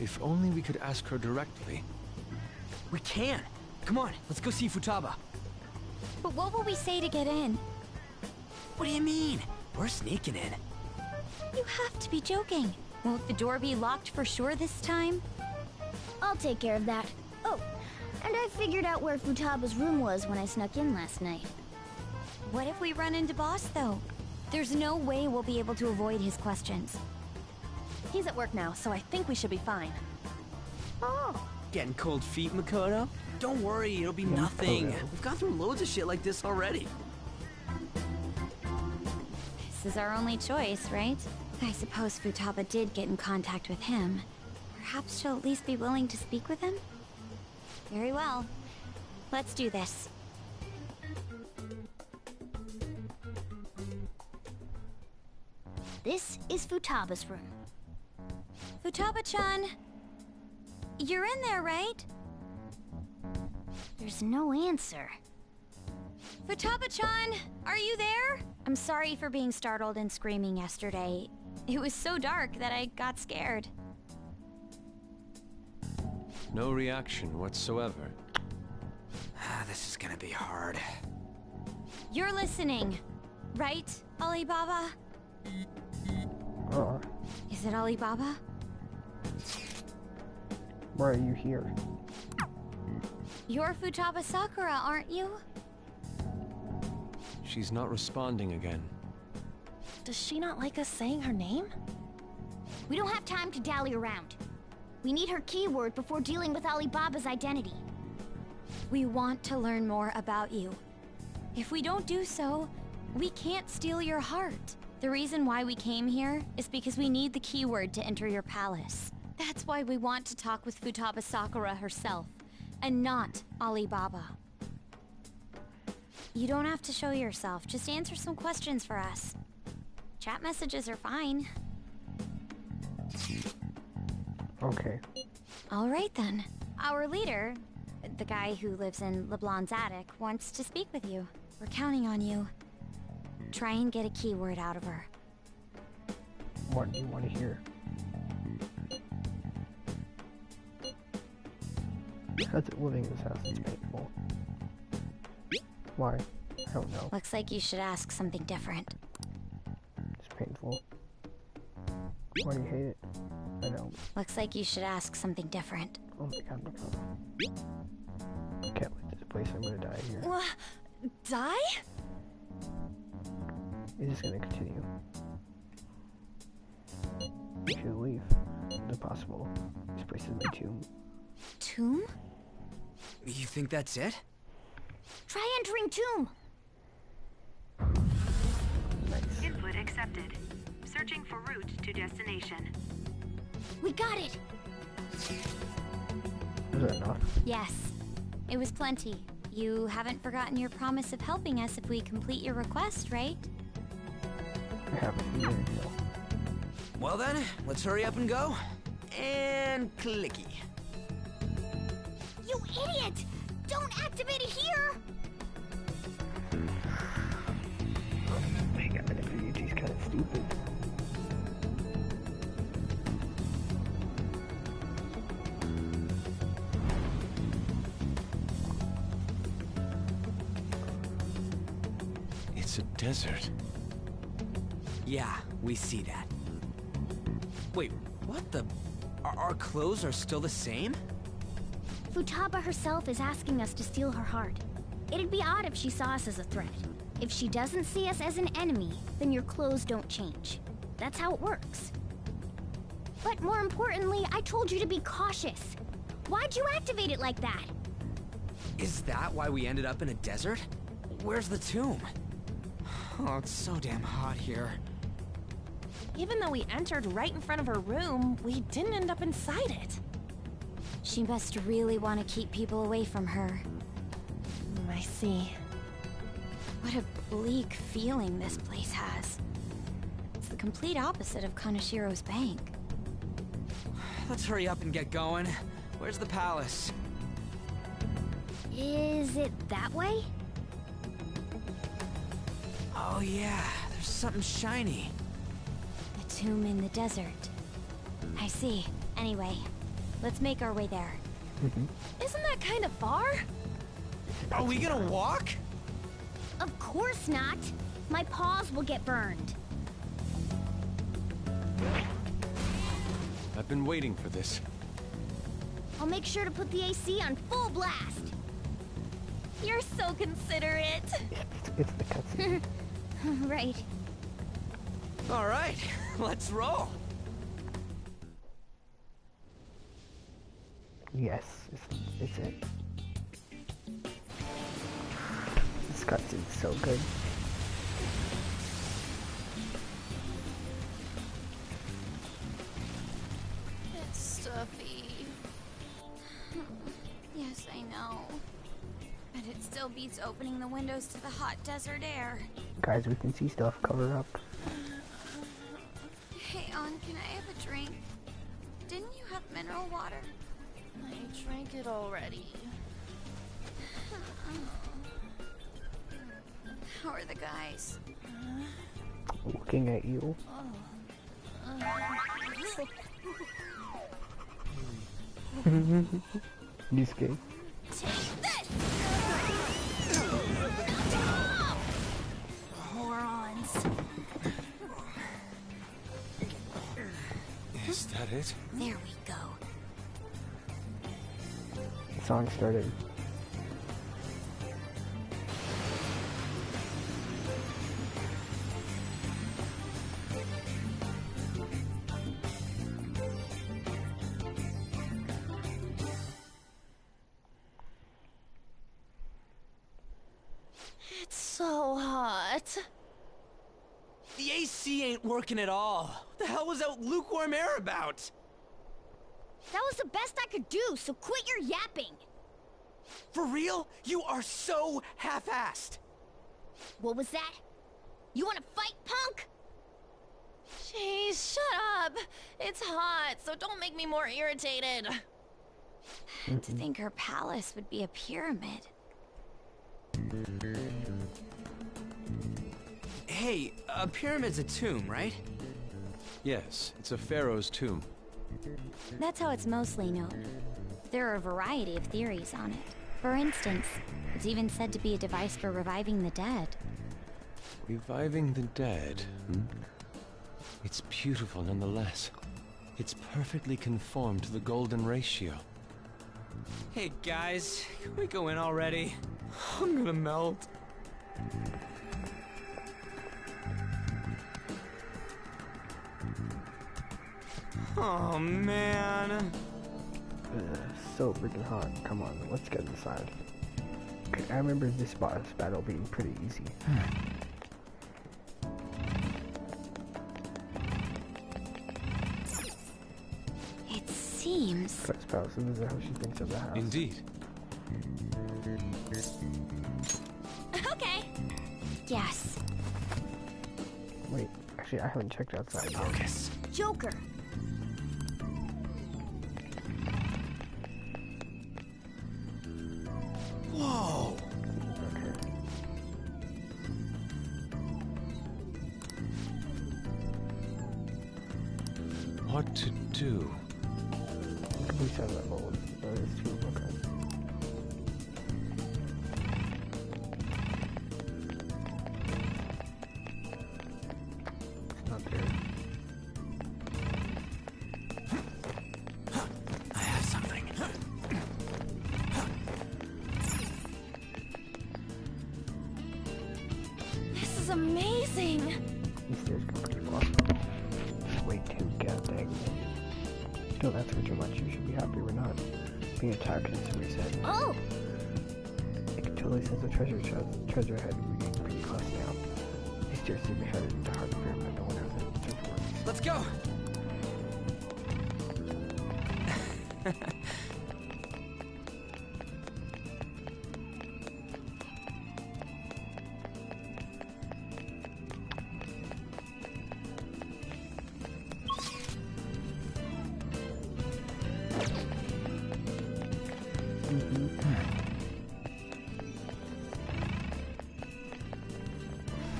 If only we could ask her directly. We can! Come on, let's go see Futaba. But what will we say to get in? What do you mean? We're sneaking in. You have to be joking. Won't the door be locked for sure this time? I'll take care of that. Oh, and I figured out where Futaba's room was when I snuck in last night. What if we run into Boss, though? There's no way we'll be able to avoid his questions. He's at work now, so I think we should be fine. Oh, Getting cold feet, Makoto? Don't worry, it'll be nothing. We've gone through loads of shit like this already. This is our only choice, right? I suppose Futaba did get in contact with him. Perhaps she'll at least be willing to speak with him? Very well. Let's do this. this is Futaba's room. Futaba-chan! You're in there, right? There's no answer. Futaba-chan! Are you there? I'm sorry for being startled and screaming yesterday. It was so dark that I got scared. No reaction whatsoever. This is gonna be hard. You're listening, right, Alibaba? Is it Alibaba? Why are you here? You're Futaba Sakura, aren't you? She's not responding again. Does she not like us saying her name? We don't have time to dally around. We need her keyword before dealing with Alibaba's identity. We want to learn more about you. If we don't do so, we can't steal your heart. The reason why we came here is because we need the keyword to enter your palace. That's why we want to talk with Futaba Sakura herself, and not Alibaba. You don't have to show yourself. Just answer some questions for us. Chat messages are fine. Okay. All right then. Our leader, the guy who lives in LeBlanc's attic, wants to speak with you. We're counting on you. Try and get a keyword out of her. What do you want to hear? Because living in this house is painful. Why? I don't know. Looks like you should ask something different. It's painful. Why do you hate it? I know. Looks like you should ask something different. Oh my god, I can't leave this place. I'm gonna die here. What? Die? It's just gonna continue. We should leave. It's impossible. This place is my tomb. Tomb? You think that's it? Try entering tomb. Nice. Input accepted. Searching for route to destination. We got it. Is that enough? Yes. It was plenty. You haven't forgotten your promise of helping us if we complete your request, right? I haven't either, no. Well then, let's hurry up and go. And clicky. You idiot! Don't activate it here! My god, FUG's kind of stupid. It's a desert. Yeah, we see that. Wait, what the? Our clothes are still the same? Futaba herself is asking us to steal her heart. It'd be odd if she saw us as a threat. If she doesn't see us as an enemy, then your clothes don't change. That's how it works. But more importantly, I told you to be cautious. Why'd you activate it like that? Is that why we ended up in a desert? Where's the tomb? Oh, it's so damn hot here. Even though we entered right in front of her room, we didn't end up inside it. She must really want to keep people away from her. I see. What a bleak feeling this place has. It's the complete opposite of Kanashiro's bank. Let's hurry up and get going. Where's the palace? Is it that way? Oh yeah, there's something shiny. The tomb in the desert. I see. Anyway, let's make our way there. Isn't that kind of far? Are we gonna walk? Of course not. My paws will get burned. I've been waiting for this. I'll make sure to put the AC on full blast. You're so considerate. It's the cutscene. Right. All right, let's roll. Yes, it's it. This cutscene's so good. It's stuffy. Yes, I know. But it still beats opening the windows to the hot desert air. Guys, we can see stuff. Cover up. Hey, On, can I have a drink? Didn't you have mineral water? I drank it already. How are the guys? Looking at you. You scared? Take this! Morons. Is that it? There we go. The song started. It's so hot. The AC ain't working at all. What the hell was that lukewarm air about? That was the best I could do, so quit your yapping. For real? You are so half-assed. What was that? You wanna fight, punk? Jeez, shut up. It's hot, so don't make me more irritated. To think her palace would be a pyramid. Hey, a pyramid's a tomb, right? Yes, it's a pharaoh's tomb. That's how it's mostly known. There are a variety of theories on it. For instance, it's even said to be a device for reviving the dead. Reviving the dead, It's beautiful nonetheless. It's perfectly conformed to the golden ratio. Hey guys, can we go in already? I'm gonna melt. Oh man. So freaking hot. Come on, let's get inside. Okay, I remember this boss battle being pretty easy. It seems... First palace, this is how she thinks of the house. Indeed. Okay. Yes. Wait, actually I haven't checked outside yet. Focus. Joker. Whoa! Okay. What to do? We said that old. There's two. Okay. Not there. I have something. This is amazing. These stairs go pretty far. Way too goddamn. Don't ask for too much. You should be happy we're not being attacked. It's reset. Oh! I can totally sense the treasure head getting pretty close now. These stairs seem to be headed into the heart of the pyramid. No one has any search words. Let's go!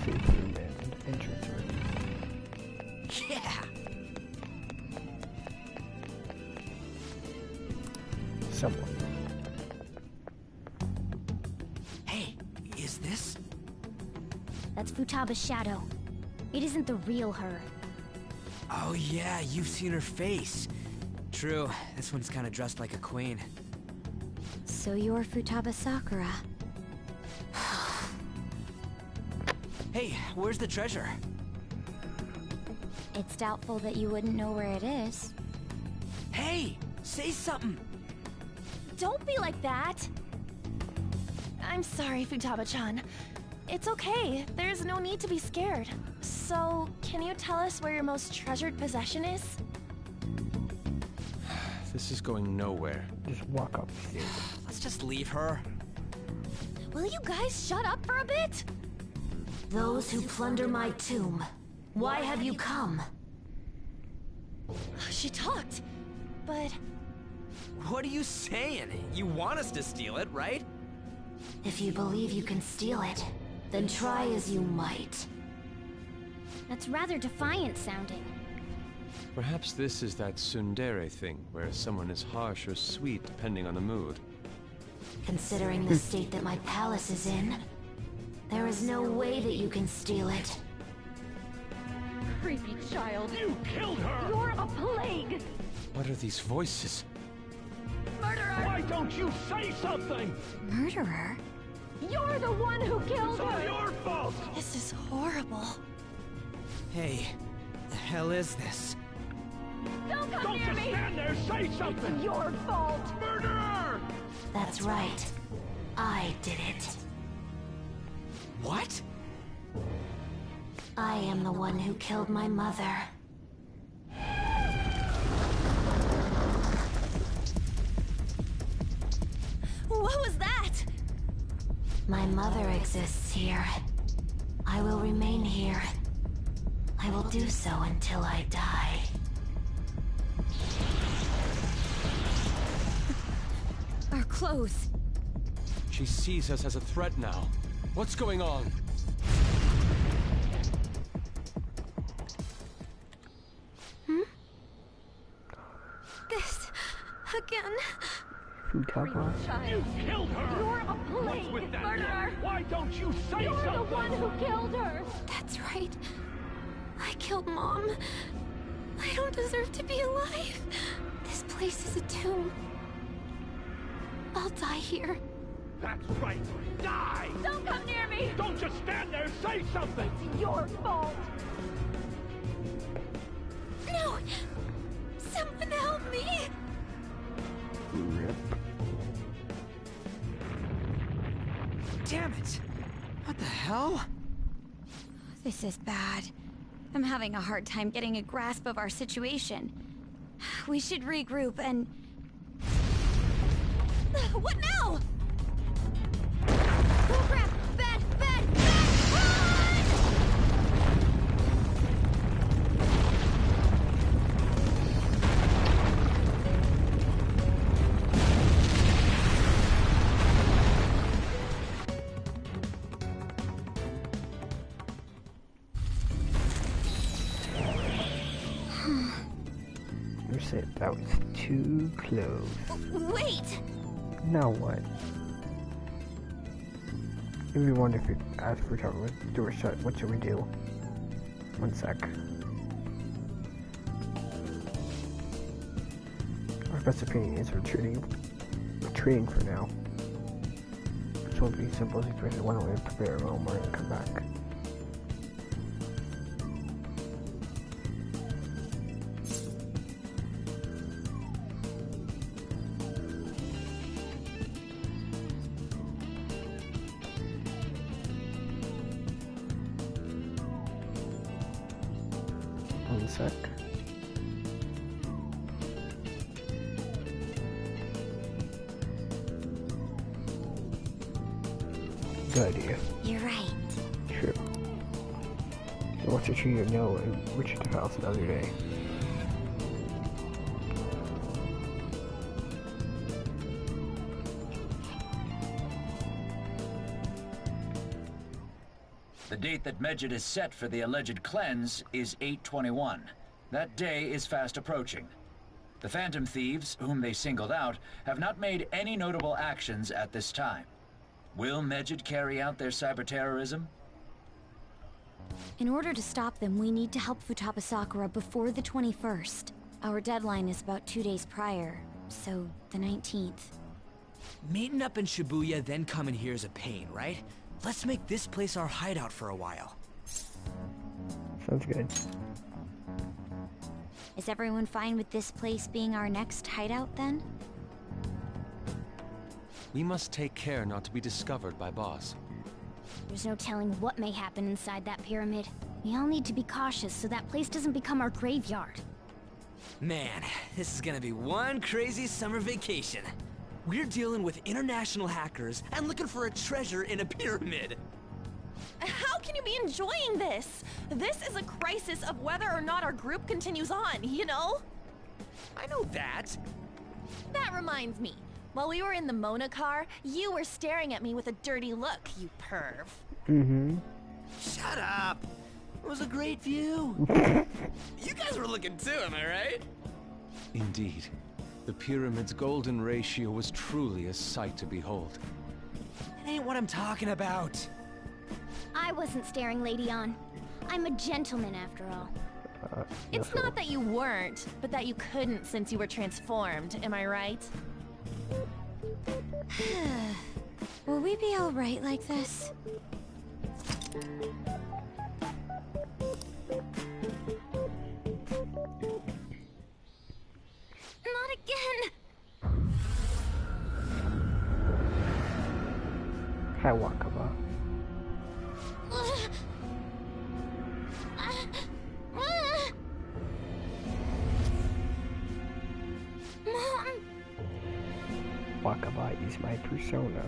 Safe room and entrance room. Yeah! Someone. Hey, is this? That's Futaba's shadow. It isn't the real her. Oh yeah, you've seen her face. True, this one's kinda dressed like a queen. So you're Futaba Sakura. Hey, where's the treasure? It's doubtful that you wouldn't know where it is. Hey, say something! Don't be like that. I'm sorry, Futaba-chan. It's okay. There's no need to be scared. So, can you tell us where your most treasured possession is? This is going nowhere. Just walk up the stairs. Let's just leave her. Will you guys shut up for a bit? Those who plunder my tomb, why have you come? She talked, but... What are you saying? You want us to steal it, right? If you believe you can steal it, then try as you might. That's rather defiant sounding. Perhaps this is that tsundere thing, where someone is harsh or sweet depending on the mood. Considering the state that my palace is in, there is no way that you can steal it. Creepy child. You killed her! You're a plague! What are these voices? Murderer! Why don't you say something? Murderer? You're the one who killed It's all her! your fault! This is horrible. Hey, the hell is this? Don't come Don't near just me! stand there, say something! It's your fault! Murderer! That's right. I did it. What? I am the one who killed my mother. What was that? My mother exists here, I will remain here. I will do so until I die. Our clothes. She sees us as a threat now. What's going on? This again. Futaba. You killed her! You're a What's with that? murderer! Why don't you say You're something? the one who killed her! That's right. I killed Mom. I don't deserve to be alive. This place is a tomb. I'll die here. That's right. Die! Don't come near me! Don't just stand there. Say something. It's your fault! No! Someone help me! Rip. Damn it! What the hell? This is bad. I'm having a hard time getting a grasp of our situation. We should regroup and... What now? Oh crap! Bad! Bad! Bad! Run! You said that was too close. Wait! Now what? If you wonder if you ask for trouble with the door shut, what should we do? One sec. Our best opinion is retreating for now. This won't be a simple situation. Why don't we prepare a little more and come back? One sec. Good idea. You're right. True. So what's your tree you know in Richard's house the other day? The date that Medjed is set for the alleged cleanse is 8/21. That day is fast approaching. The Phantom Thieves, whom they singled out, have not made any notable actions at this time. Will Medjed carry out their cyber-terrorism? In order to stop them, we need to help Futaba Sakura before the 21st. Our deadline is about 2 days prior, so the 19th. Meeting up in Shibuya, then coming here is a pain, right? Let's make this place our hideout for a while. Sounds good. Is everyone fine with this place being our next hideout, then? We must take care not to be discovered by Boss. There's no telling what may happen inside that pyramid. We all need to be cautious so that place doesn't become our graveyard. Man, this is gonna be one crazy summer vacation. We're dealing with international hackers and looking for a treasure in a pyramid. How can you be enjoying this? This is a crisis of whether or not our group continues on, you know? I know that. That reminds me. While we were in the Mona car, you were staring at me with a dirty look, you perv. Mm-hmm. Shut up. It was a great view. You guys were looking too, am I right? Indeed. The pyramid's golden ratio was truly a sight to behold. That ain't what I'm talking about. I wasn't staring Lady on. I'm a gentleman after all. It's not that you weren't, but that you couldn't since you were transformed, am I right? Will we be alright like this? Not again! Hi, Wakaba. Mom! Wakaba is my persona.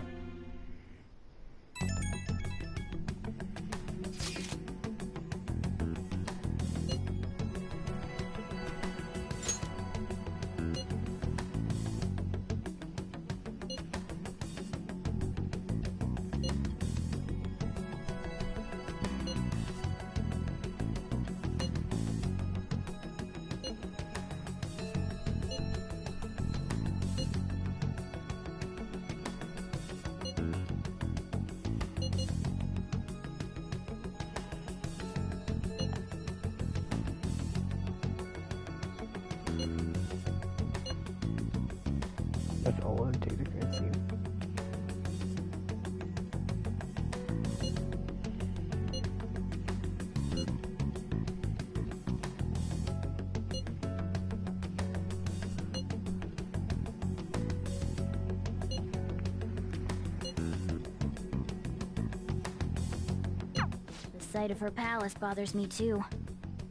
sight of her palace bothers me too.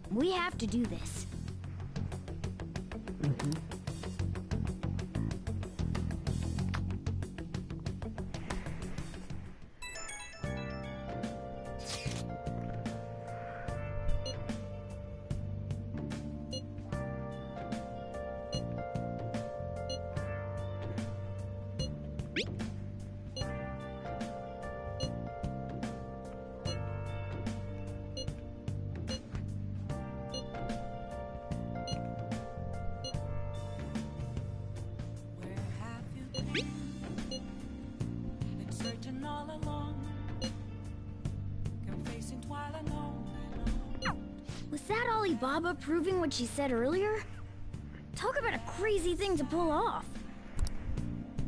We have to do this. Was that Alibaba proving what she said earlier? Talk about a crazy thing to pull off.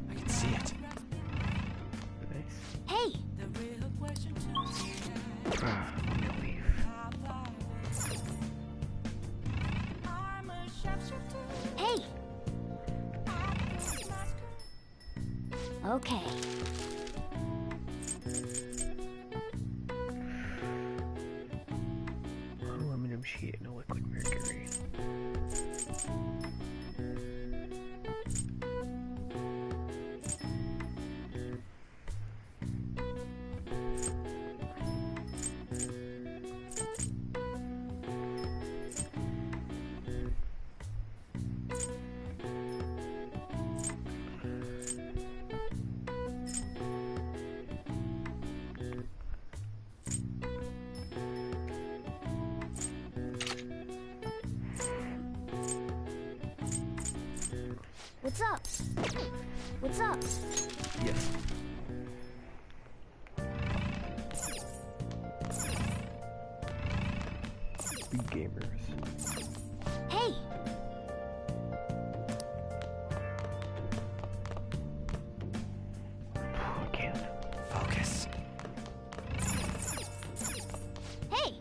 I can see it. Hey! Hey! Okay. Aluminum sheet and a liquid mercury. What's up? What's up? Yes. Big gamers. Hey! I can't. Focus. Hey!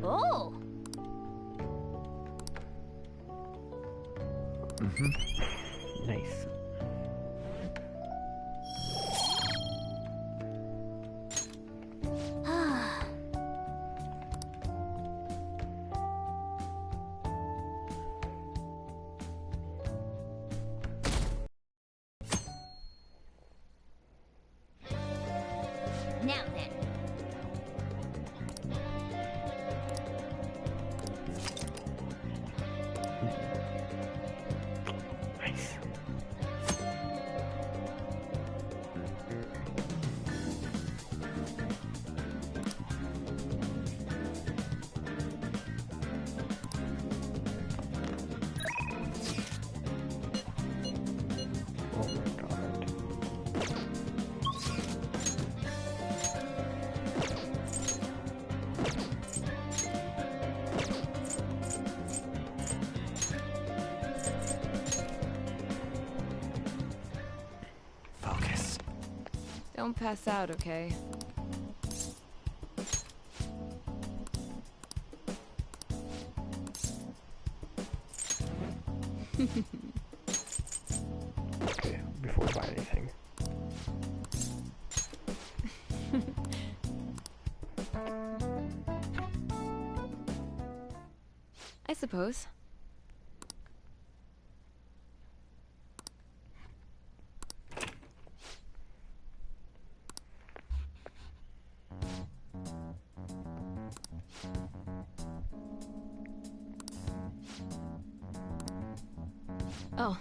Oh! Nice. Now then. Nice. Oh my god. Focus. Don't pass out, okay? Okay, before we buy anything. I suppose. Oh.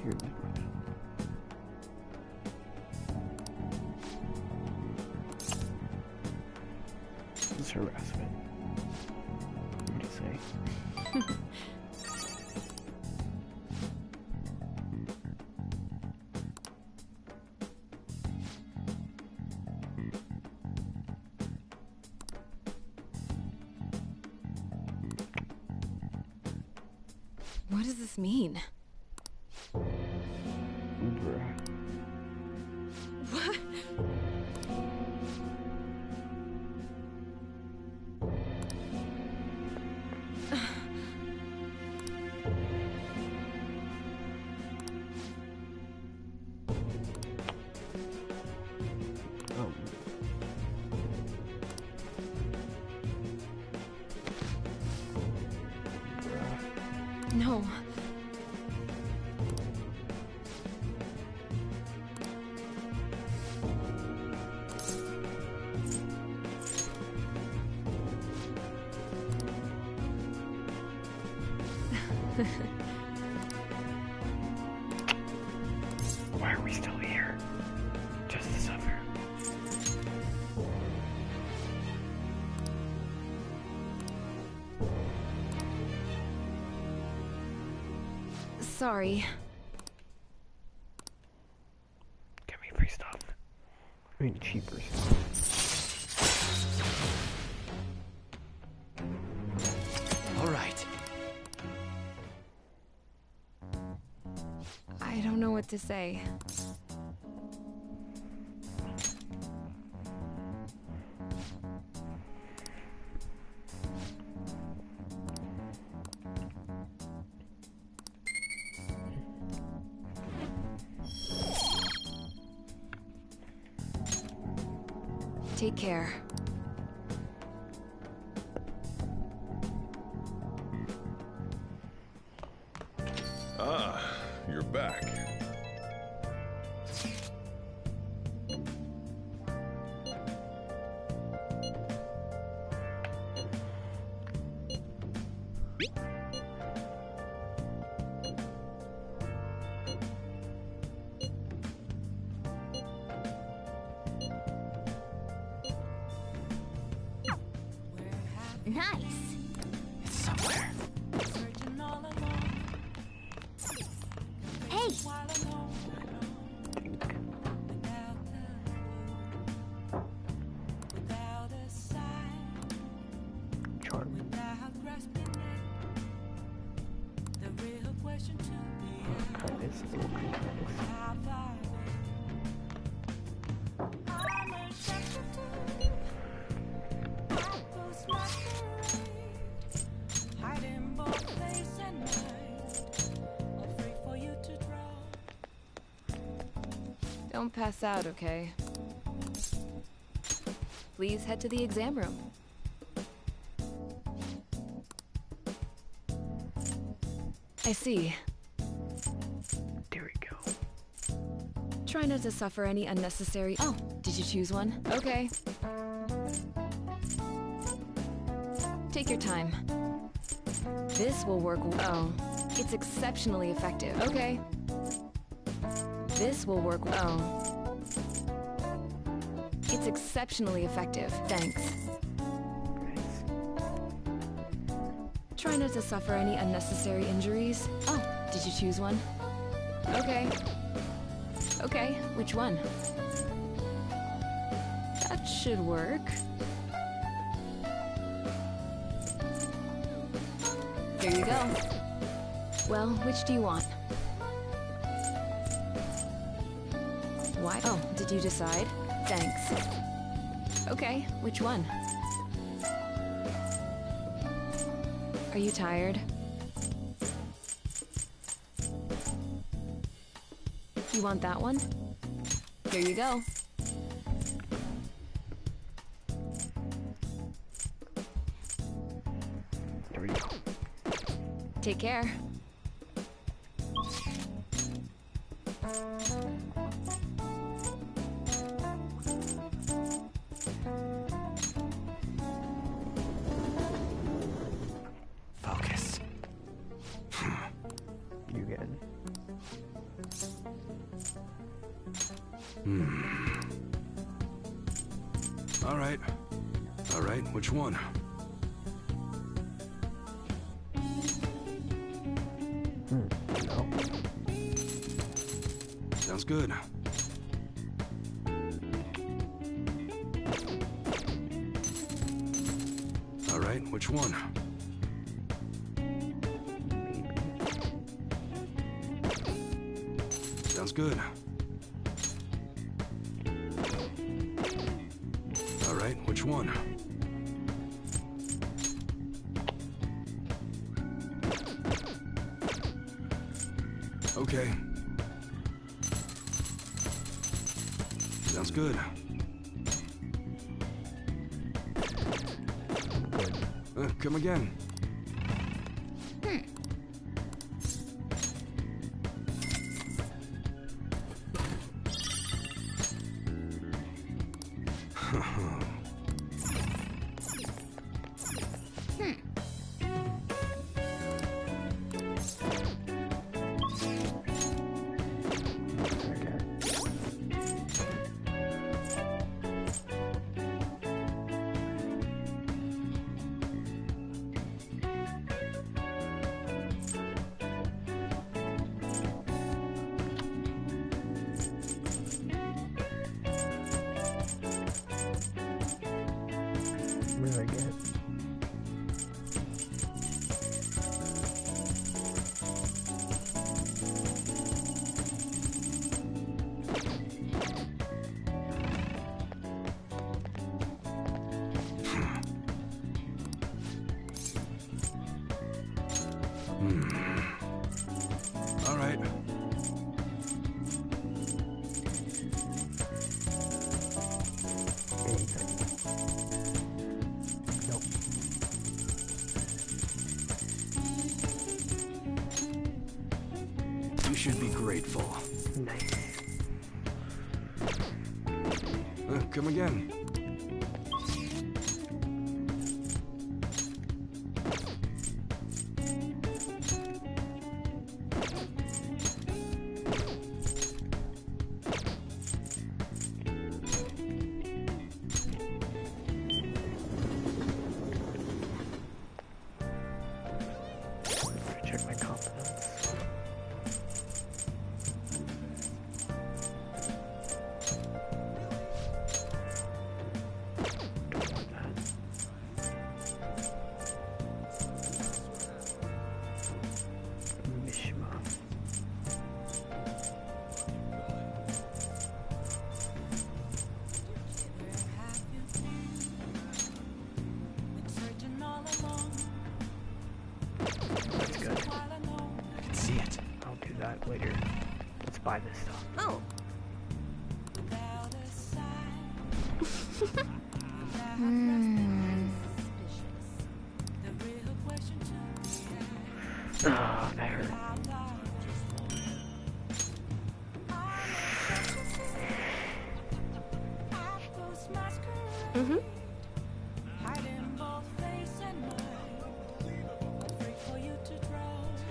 Here's this is harassment. What do you say? What does this mean? Bruh. What? No. Why are we still here? Just to suffer. Sorry. Give me free stuff. I mean, cheaper stuff. All right. I don't know what to say. Take care. Ah, you're back. Nice. It's somewhere. Hey. Charm. This is a little creepy. Don't pass out, okay? Please head to the exam room. I see. There we go. Try not to suffer any unnecessary... Oh, did you choose one? Okay. Take your time. This will work... Oh, it's exceptionally effective. Okay. This will work... Oh. It's exceptionally effective. Thanks. Try not to suffer any unnecessary injuries. Oh, did you choose one? Okay. Okay, which one? That should work. Here you go. Well, which do you want? Why? Oh, did you decide? Thanks. Okay, which one? Are you tired? You want that one? Here you go. There we go. Take care. Focus. You good? All right. All right, which one? No. Sounds good. All right, which one? Sounds good. All right, which one? Okay. Sounds good. Come again. What did I get? All right. Nope. You should be grateful. Nice. Come again. Check my confidence. Don't want that. Mishma. That's good. I can see it. I'll do that later. Let's buy this stuff. Oh. Ah, that hurt. Mm-hmm.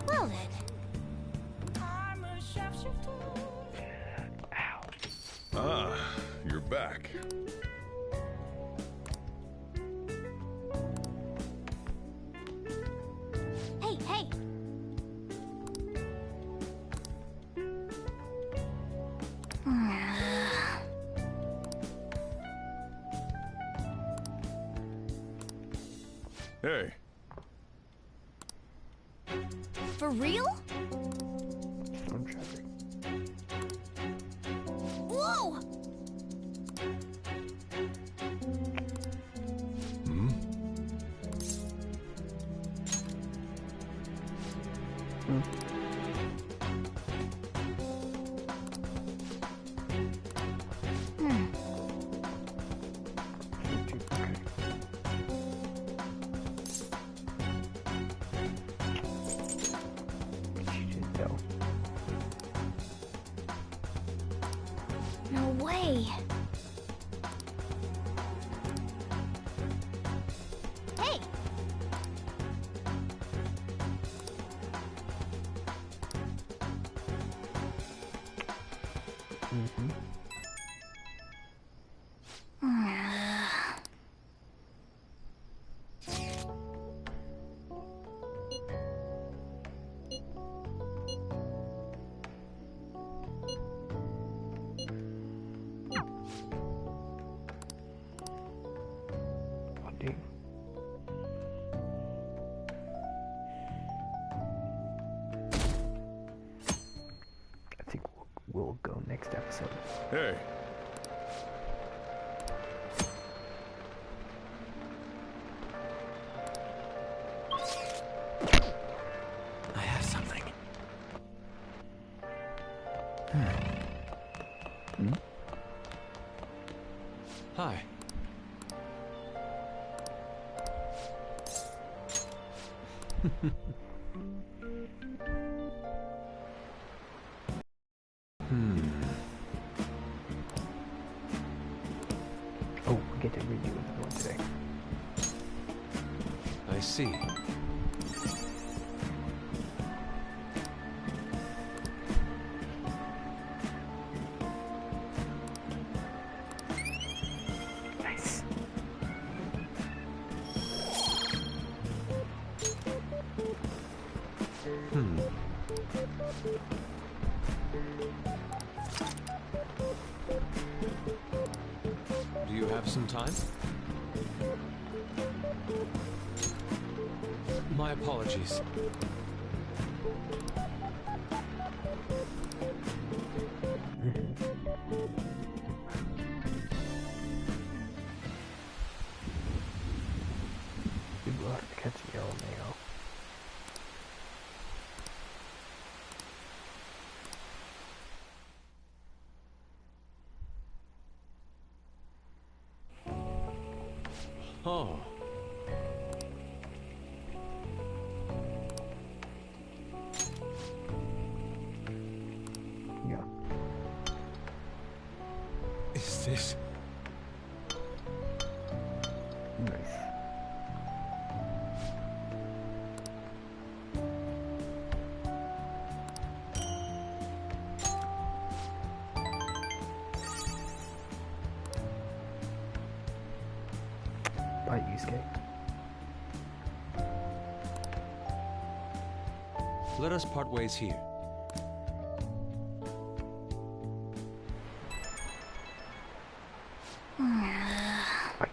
Well then. Ah, you're back. Hey, hey! Hey, For real? Storm traffic. Whoa! No way. Hey! Mm-hmm. I think we'll go next episode. Hey. I have something. Hi. Oh, we get to redo another one today. I see. Nice. Do you have some time? My apologies. We will have to catch a yellow mail. Oh. Yeah. Is this... Nice. Bye, Yusuke. Let us part ways here. Again.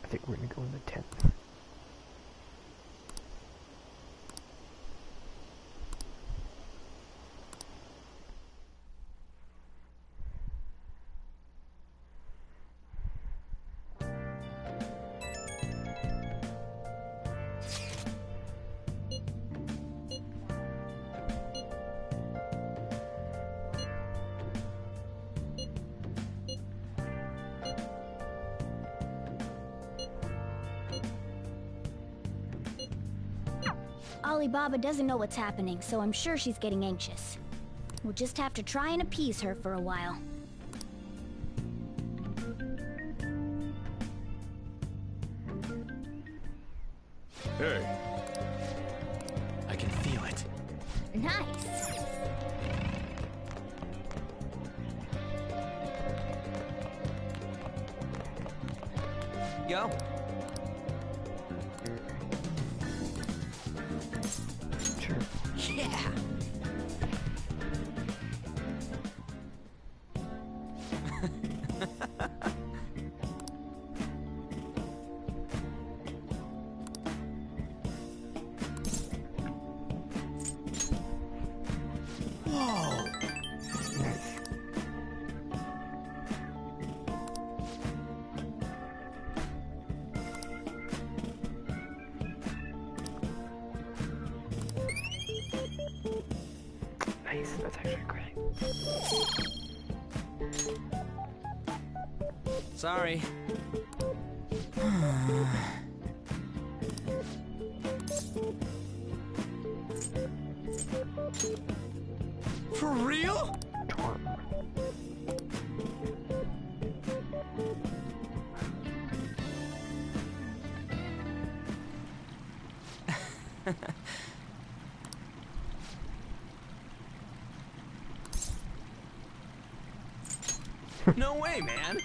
I think we're gonna go in the 10th. Alibaba doesn't know what's happening, so I'm sure she's getting anxious. We'll just have to try and appease her for a while. Hey. I can feel it. Nice! Go. Sure. Yeah. Whoa! Nice. Nice, that's actually great. Sorry. For real? No way, man.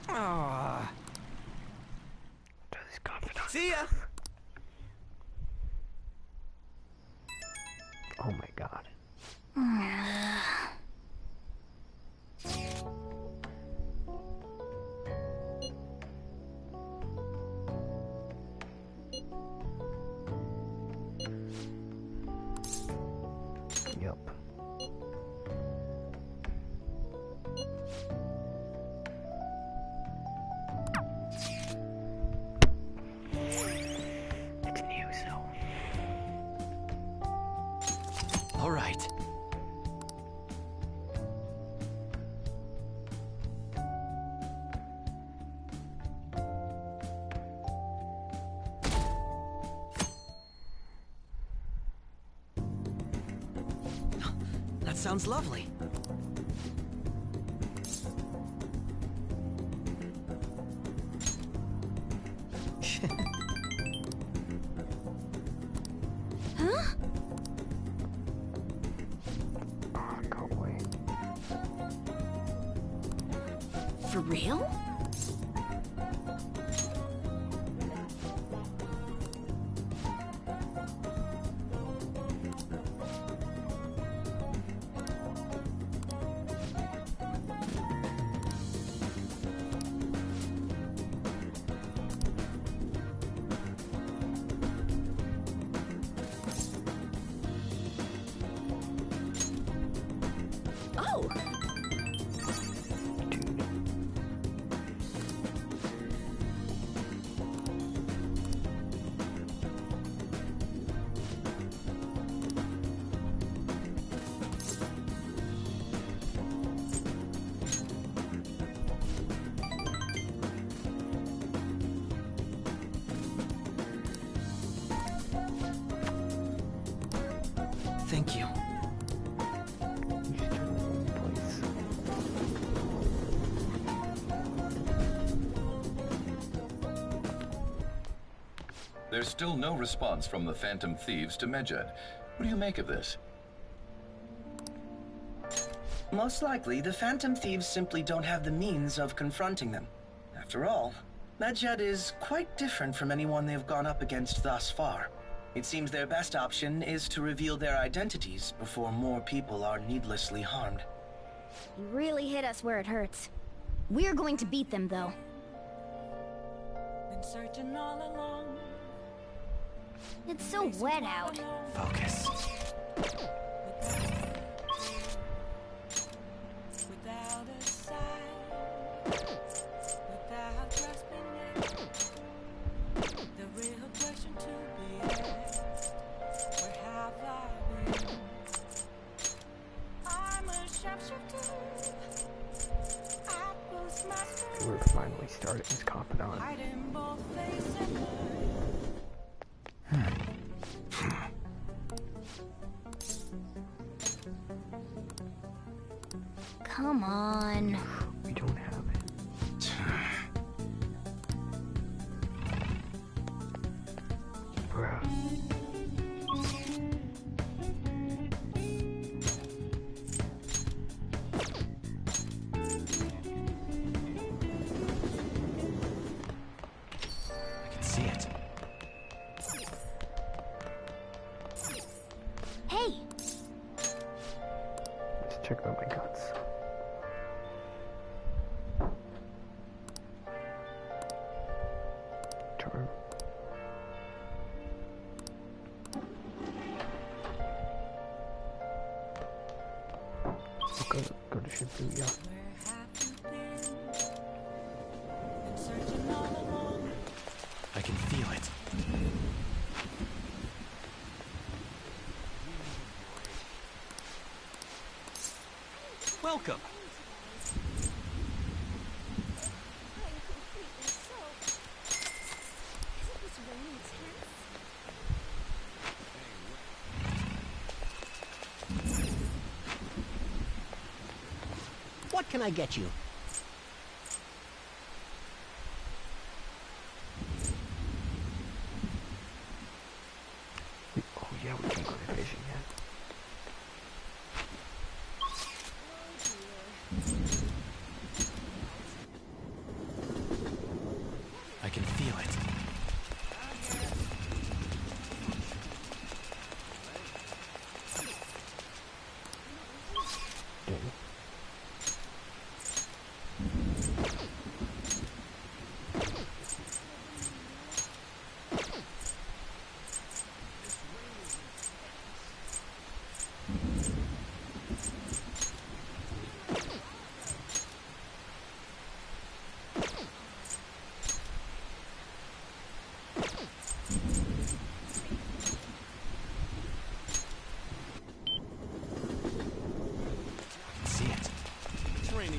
Ah. See ya. Oh my god. Yep. It's new, so. All right. That sounds lovely. Huh? Oh, go away. For real? Oh! Thank you. There's still no response from the Phantom Thieves to Medjed. What do you make of this? Most likely, the Phantom Thieves simply don't have the means of confronting them. After all, Medjed is quite different from anyone they've gone up against thus far. It seems their best option is to reveal their identities before more people are needlessly harmed. You really hit us where it hurts. We're going to beat them, though. Been searching all along. It's so wet out. Focus. Without a sign, without grasping it, the real question to be asked, where have I been? I'm a sharpshooter. I was master. We're finally starting this confidant. Hiding both face and mind. Come on. We don't have it. Bruh. I can see it. Hey! Let's check out my guts. Charm. Go to Shibuya. What can I get you? Oh yeah, we can't go to fishing yet. I can feel it.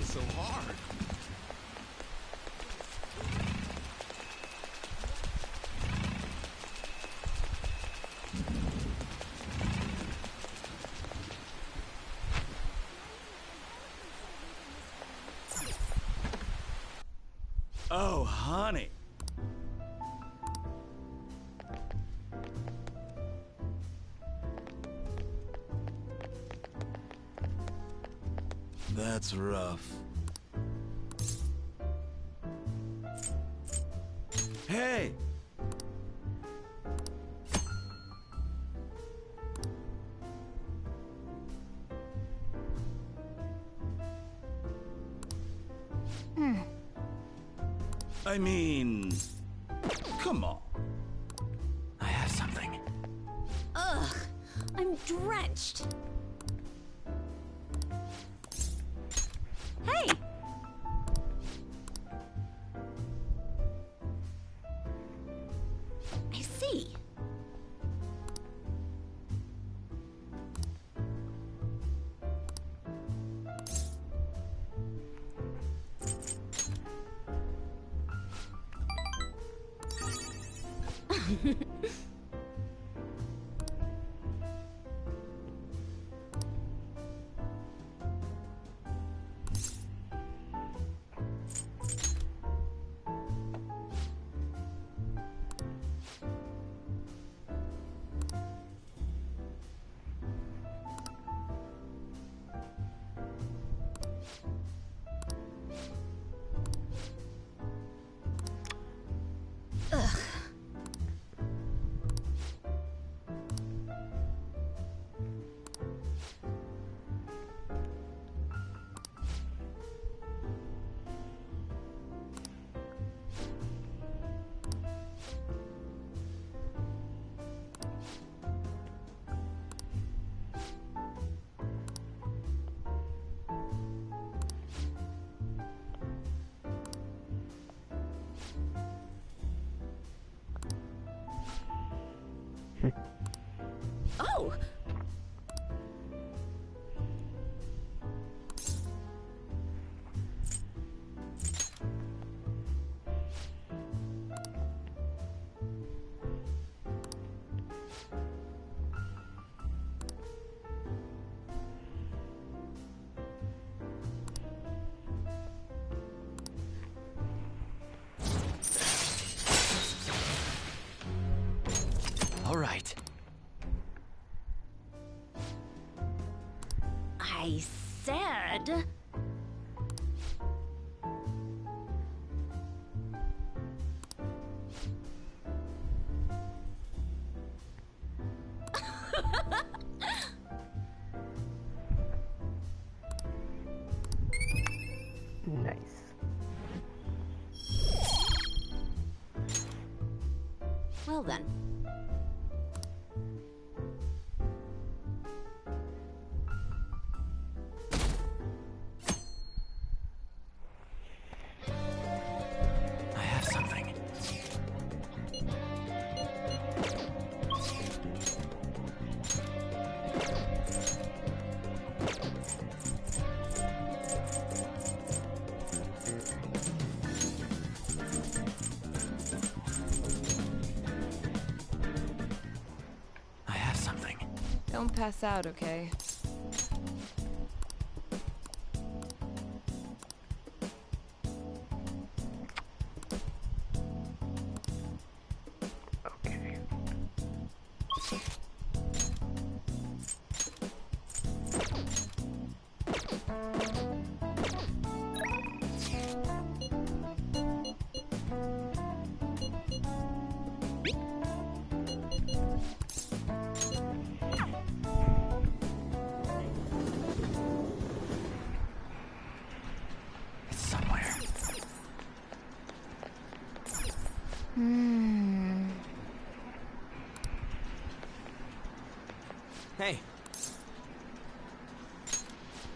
So hard. Oh, honey. That's rough. Hey! I mean, come on. I have something. Ugh, I'm drenched. Hey! I see. Ugh. Oh! All right. I said... Nice. Well then. I have something. I have something. Don't pass out, okay? Hey.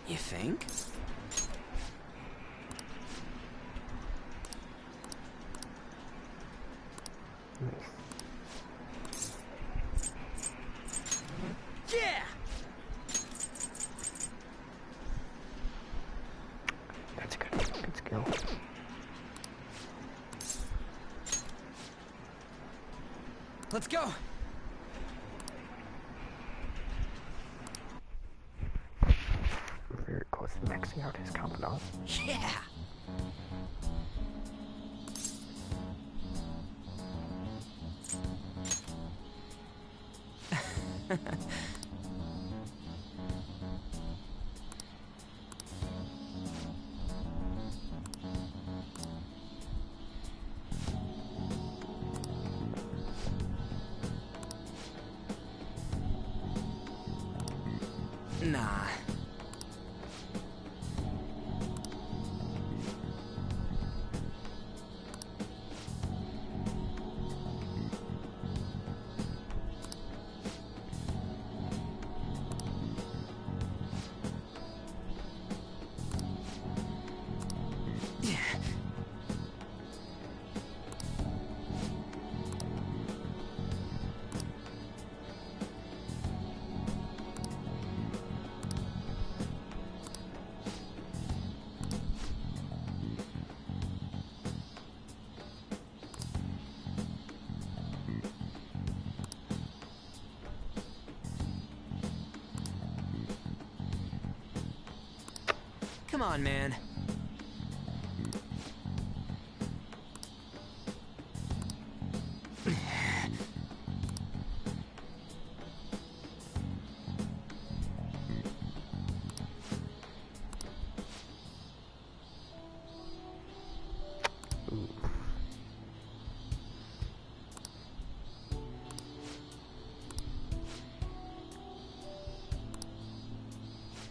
You think? Yeah! That's good. Good skill. Let's go! Very close to maxing out his confidant. Yeah! Nah. Come on, man.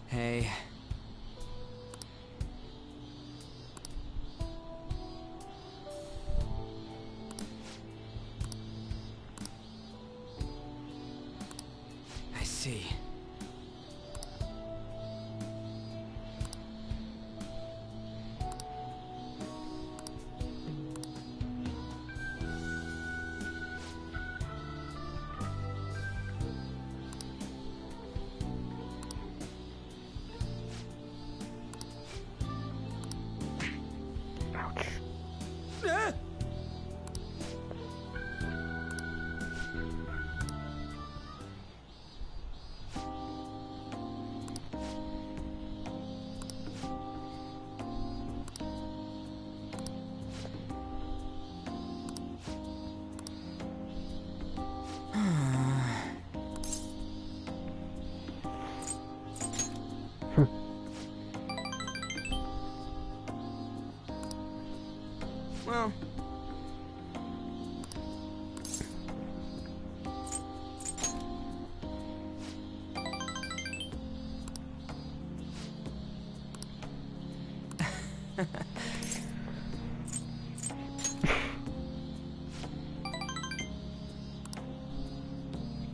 Hey. I see. Ouch. Ah! Well.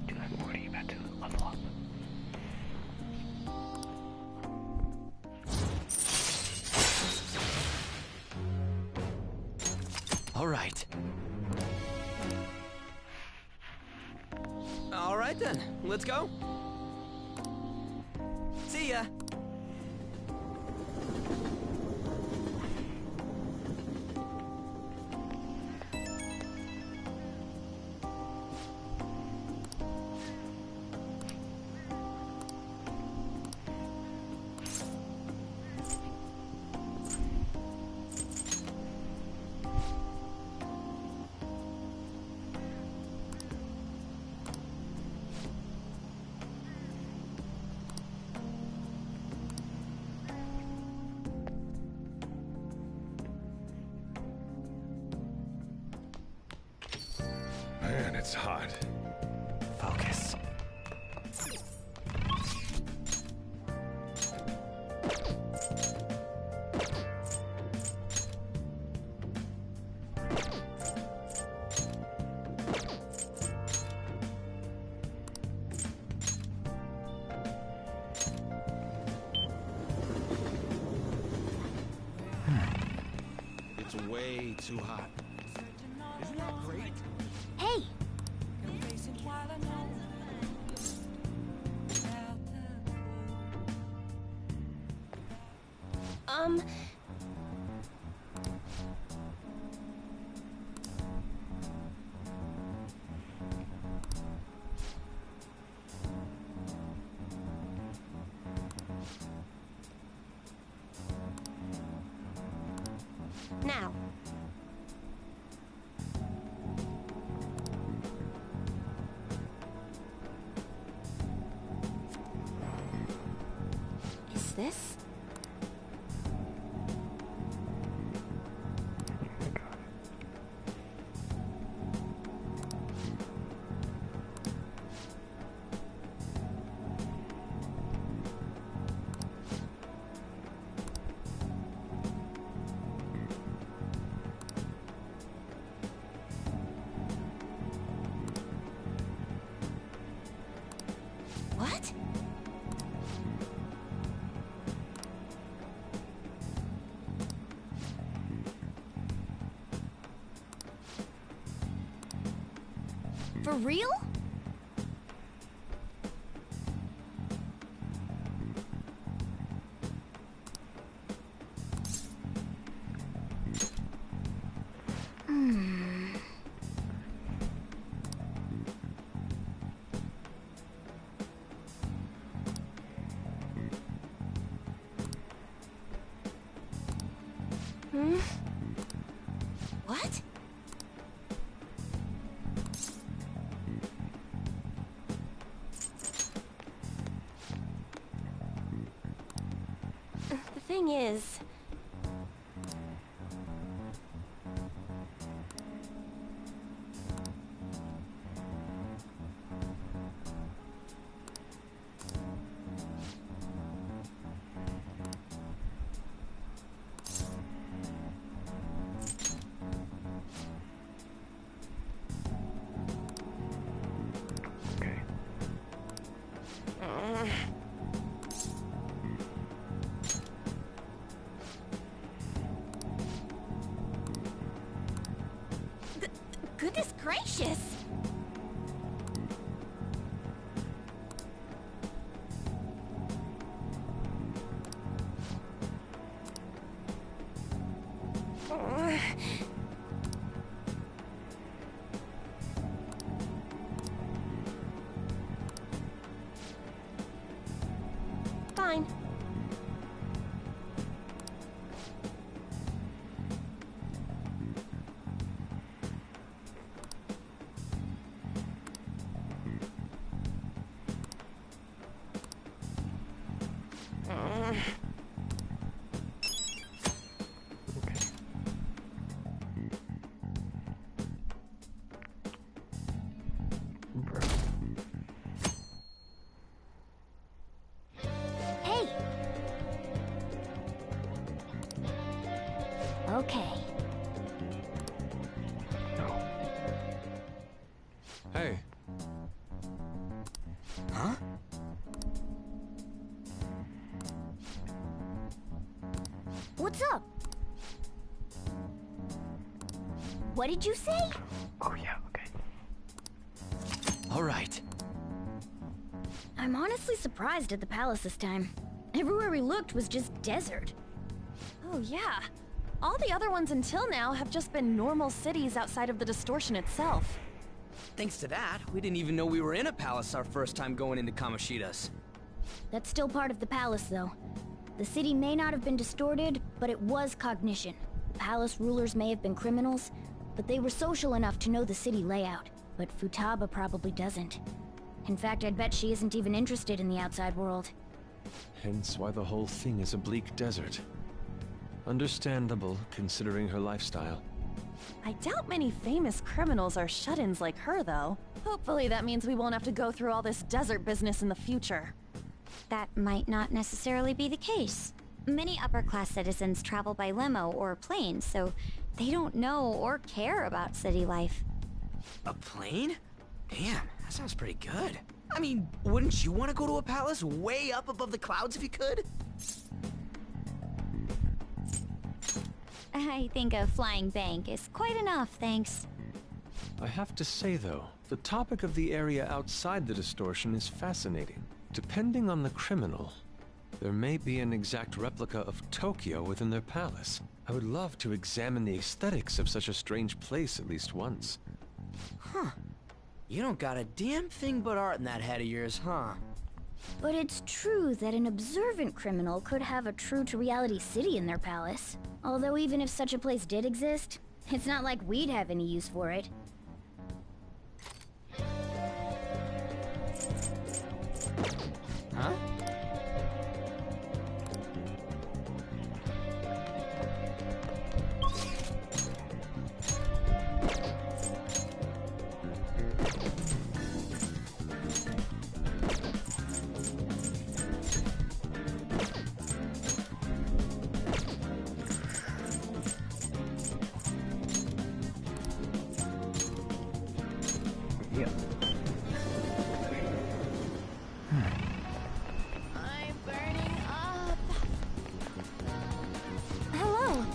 Dude, I'm already about to level up. All right. All right then. Let's go. See ya. Man, it's hot. Focus. It's way too hot. Isn't that great? Hey! Now. Is this? What? For real? What? The thing is... Goodness gracious! Fine. Hey! Okay. Hey. Huh? What's up? What did you say? Oh yeah, okay. All right. I'm honestly surprised at the palace this time. Everywhere we looked was just desert. Oh, yeah. All the other ones until now have just been normal cities outside of the distortion itself. Thanks to that, we didn't even know we were in a palace our first time going into Kamoshida's. That's still part of the palace, though. The city may not have been distorted, but it was cognition. The palace rulers may have been criminals, but they were social enough to know the city layout. But Futaba probably doesn't. In fact, I'd bet she isn't even interested in the outside world. Hence why the whole thing is a bleak desert. Understandable, considering her lifestyle. I doubt many famous criminals are shut-ins like her, though. Hopefully that means we won't have to go through all this desert business in the future. That might not necessarily be the case. Many upper-class citizens travel by limo or plane, so they don't know or care about city life. A plane? Damn, that sounds pretty good. I mean, wouldn't you want to go to a palace way up above the clouds if you could? I think a flying bank is quite enough, thanks. I have to say, though, the topic of the area outside the distortion is fascinating. Depending on the criminal, there may be an exact replica of Tokyo within their palace. I would love to examine the aesthetics of such a strange place at least once. Huh. You don't got a damn thing but art in that head of yours, huh? But it's true that an observant criminal could have a true-to-reality city in their palace. Although even if such a place did exist, it's not like we'd have any use for it. Huh? Yeah. I'm burning up. Hello.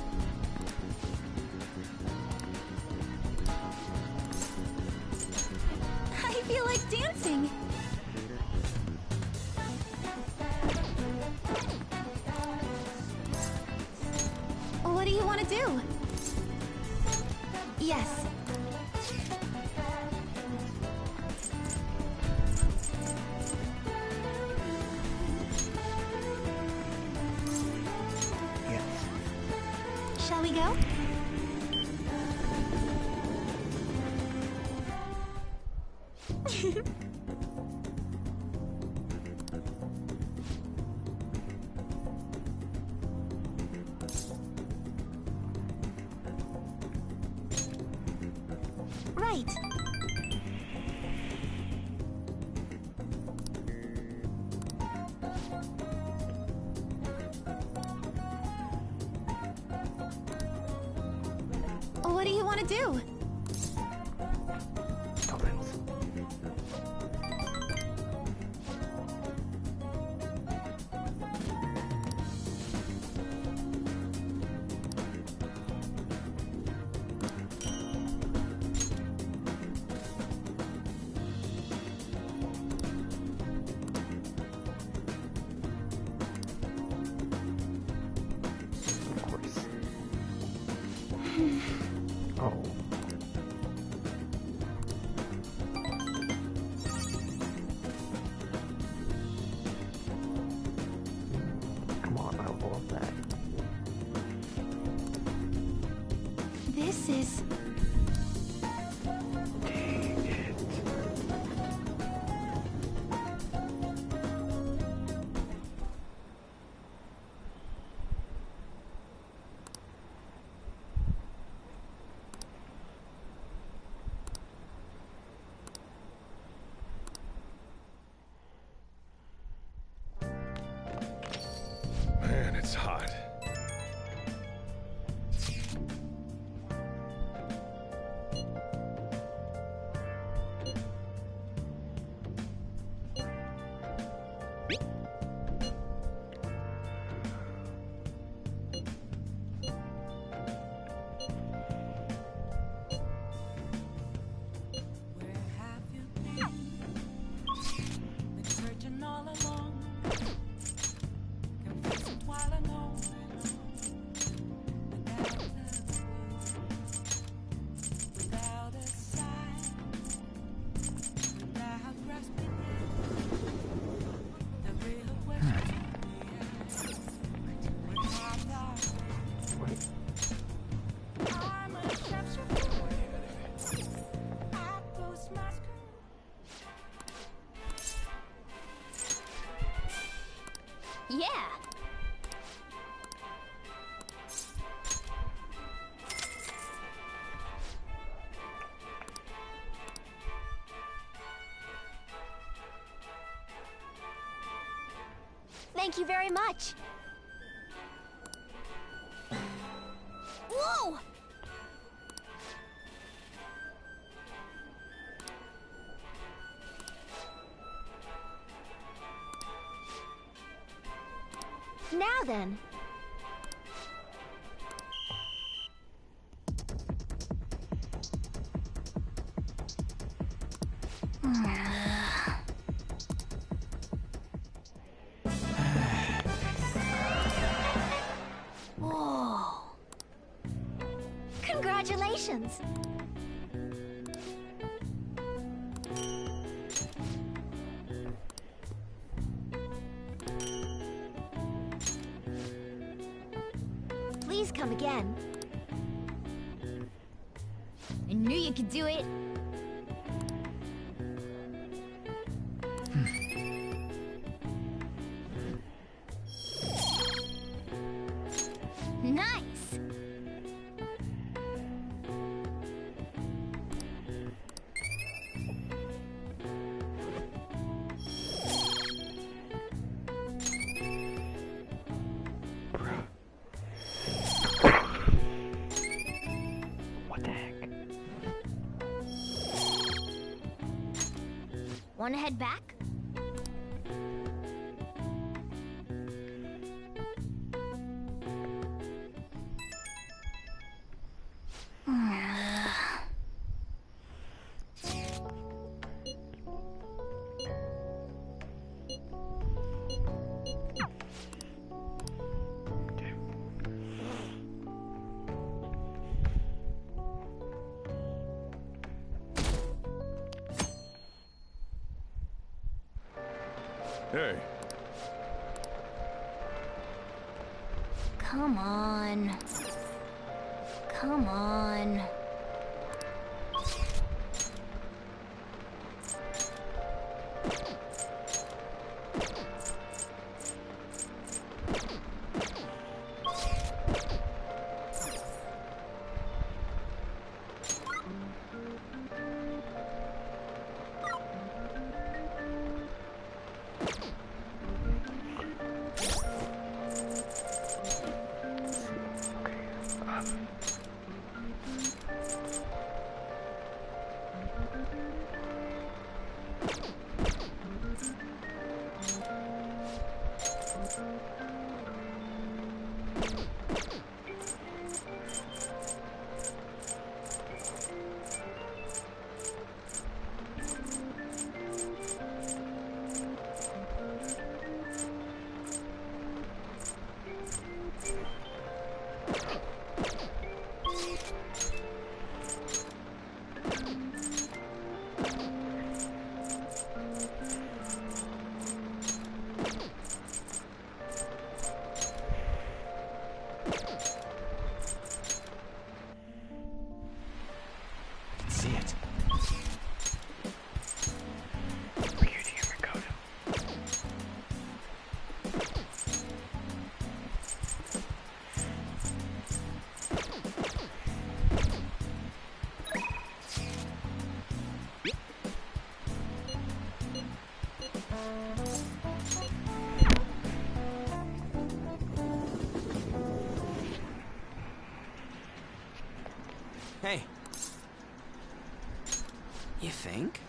I feel like dancing. What do you want to do? Yes. Shall we go? Right. What do you want to do? Of course. Oh. Come on, I love that. This is... Dang it. Man, it's hot. Been searching all along, confessing while I know without a sign, without grasping the real question. I'm a chef's I close my Yeah. Thank you very much. Whoa! Now then. Congratulations! Please come again. I knew you could do it. Nice! What the heck? Wanna head back? Hey, Come on. Come on. See it. Hey. You think?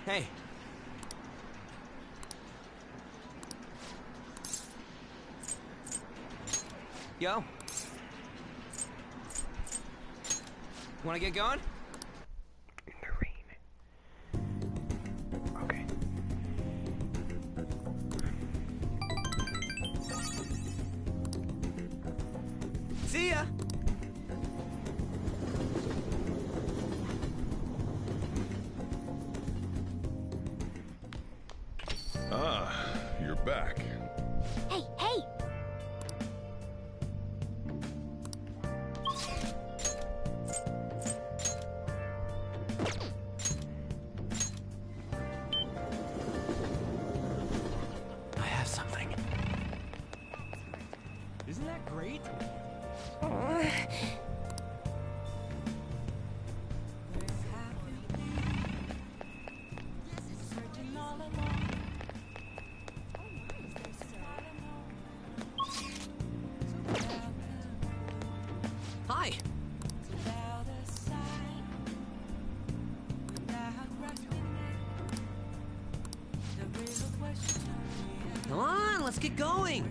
Hey. Yo. Wanna get going? Okay. See ya! Ah, you're back. Hey, hey! I have something. Isn't that great? Hi! Come on, let's get going!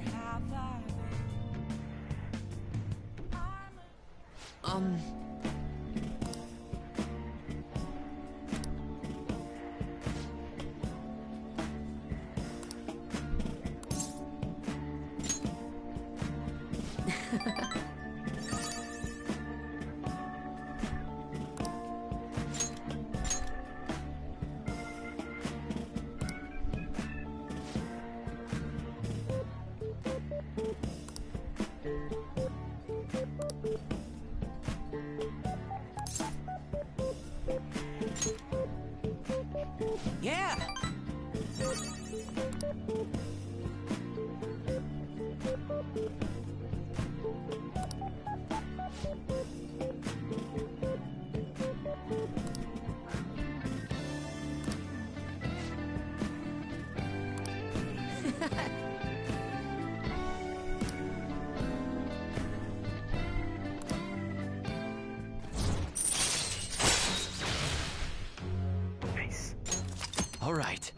All right.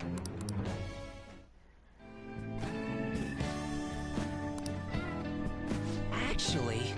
Actually...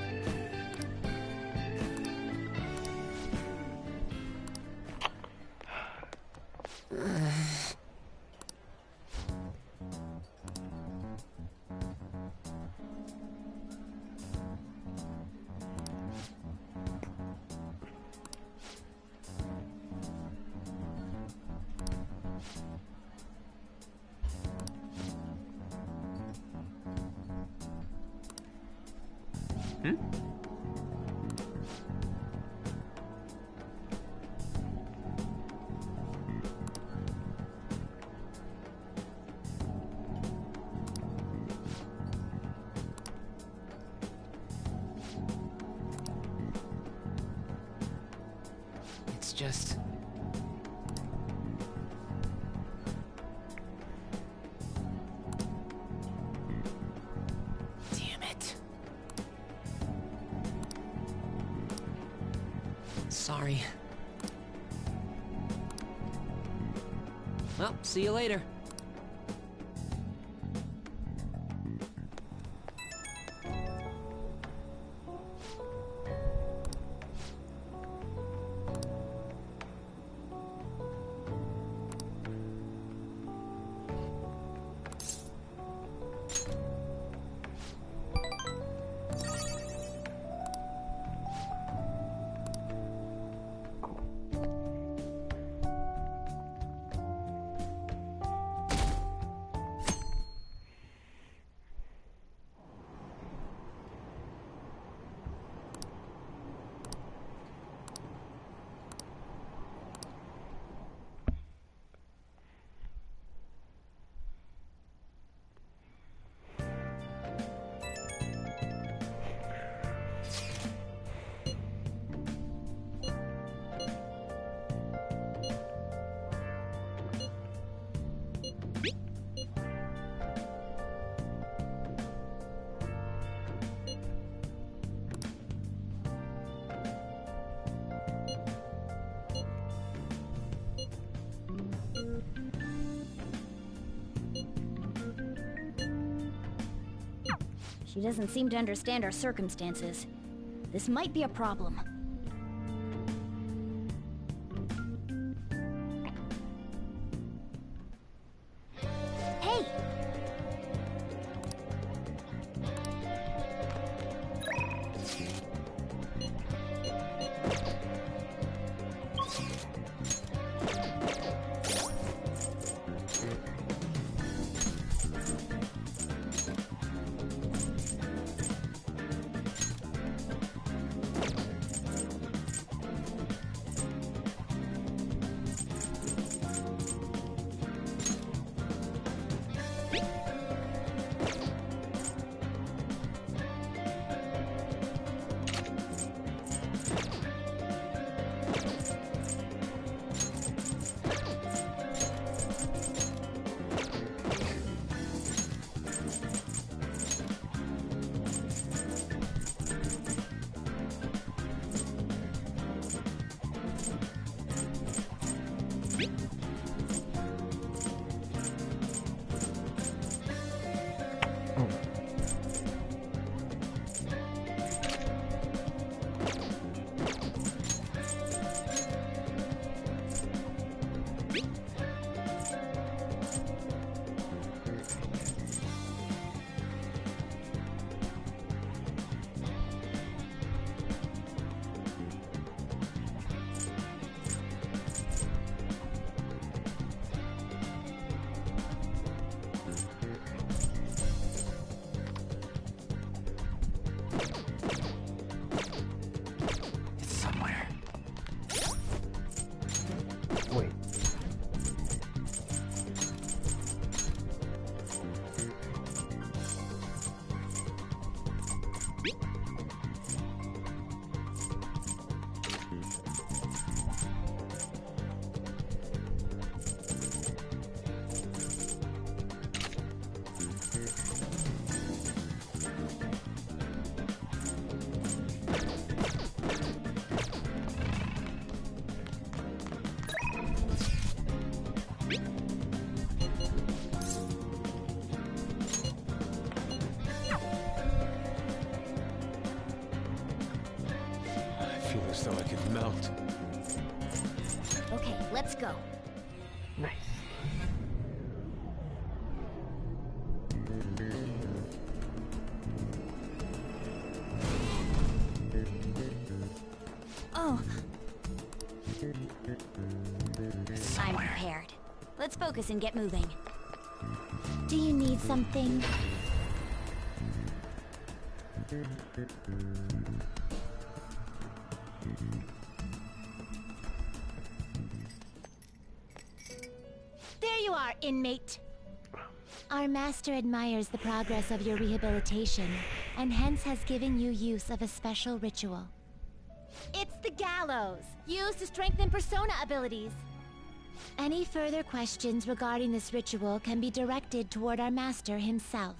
It's just... Damn it. Sorry. Well, see you later. She doesn't seem to understand our circumstances. This might be a problem. Hey! feel as though I could melt. Okay, let's go. Nice. Oh. I'm prepared. Let's focus and get moving. Do you need something? There you are, inmate. Our master admires the progress of your rehabilitation, and hence has given you use of a special ritual. It's the gallows, used to strengthen persona abilities. Any further questions regarding this ritual can be directed toward our master himself.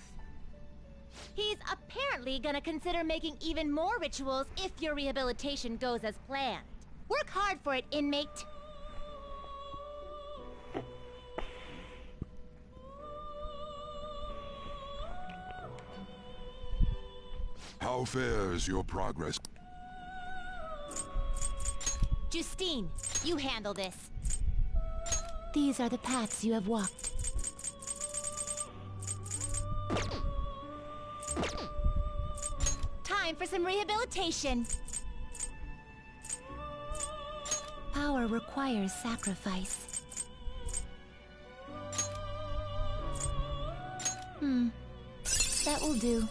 He's apparently gonna consider making even more rituals if your rehabilitation goes as planned. Work hard for it, inmate. How fares your progress? Justine, you handle this. These are the paths you have walked. Time for some rehabilitation. Power requires sacrifice. That will do.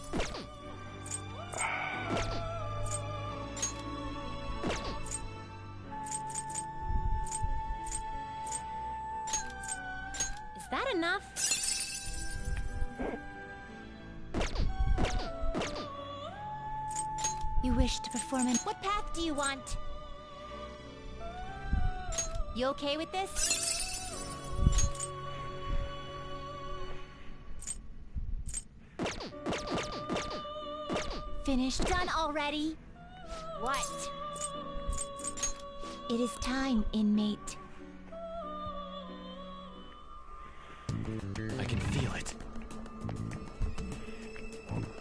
Is that enough? You wish to perform in... What path do you want? You okay with this? Finished? Done already? What? It is time, inmate. I can feel it.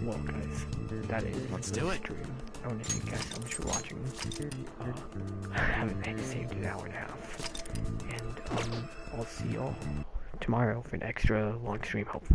Well, guys, that is. Let's do it. Stream. I want to thank you guys so much for watching. I haven't saved an hour and a half, and I'll see y'all tomorrow for an extra long stream, hopefully.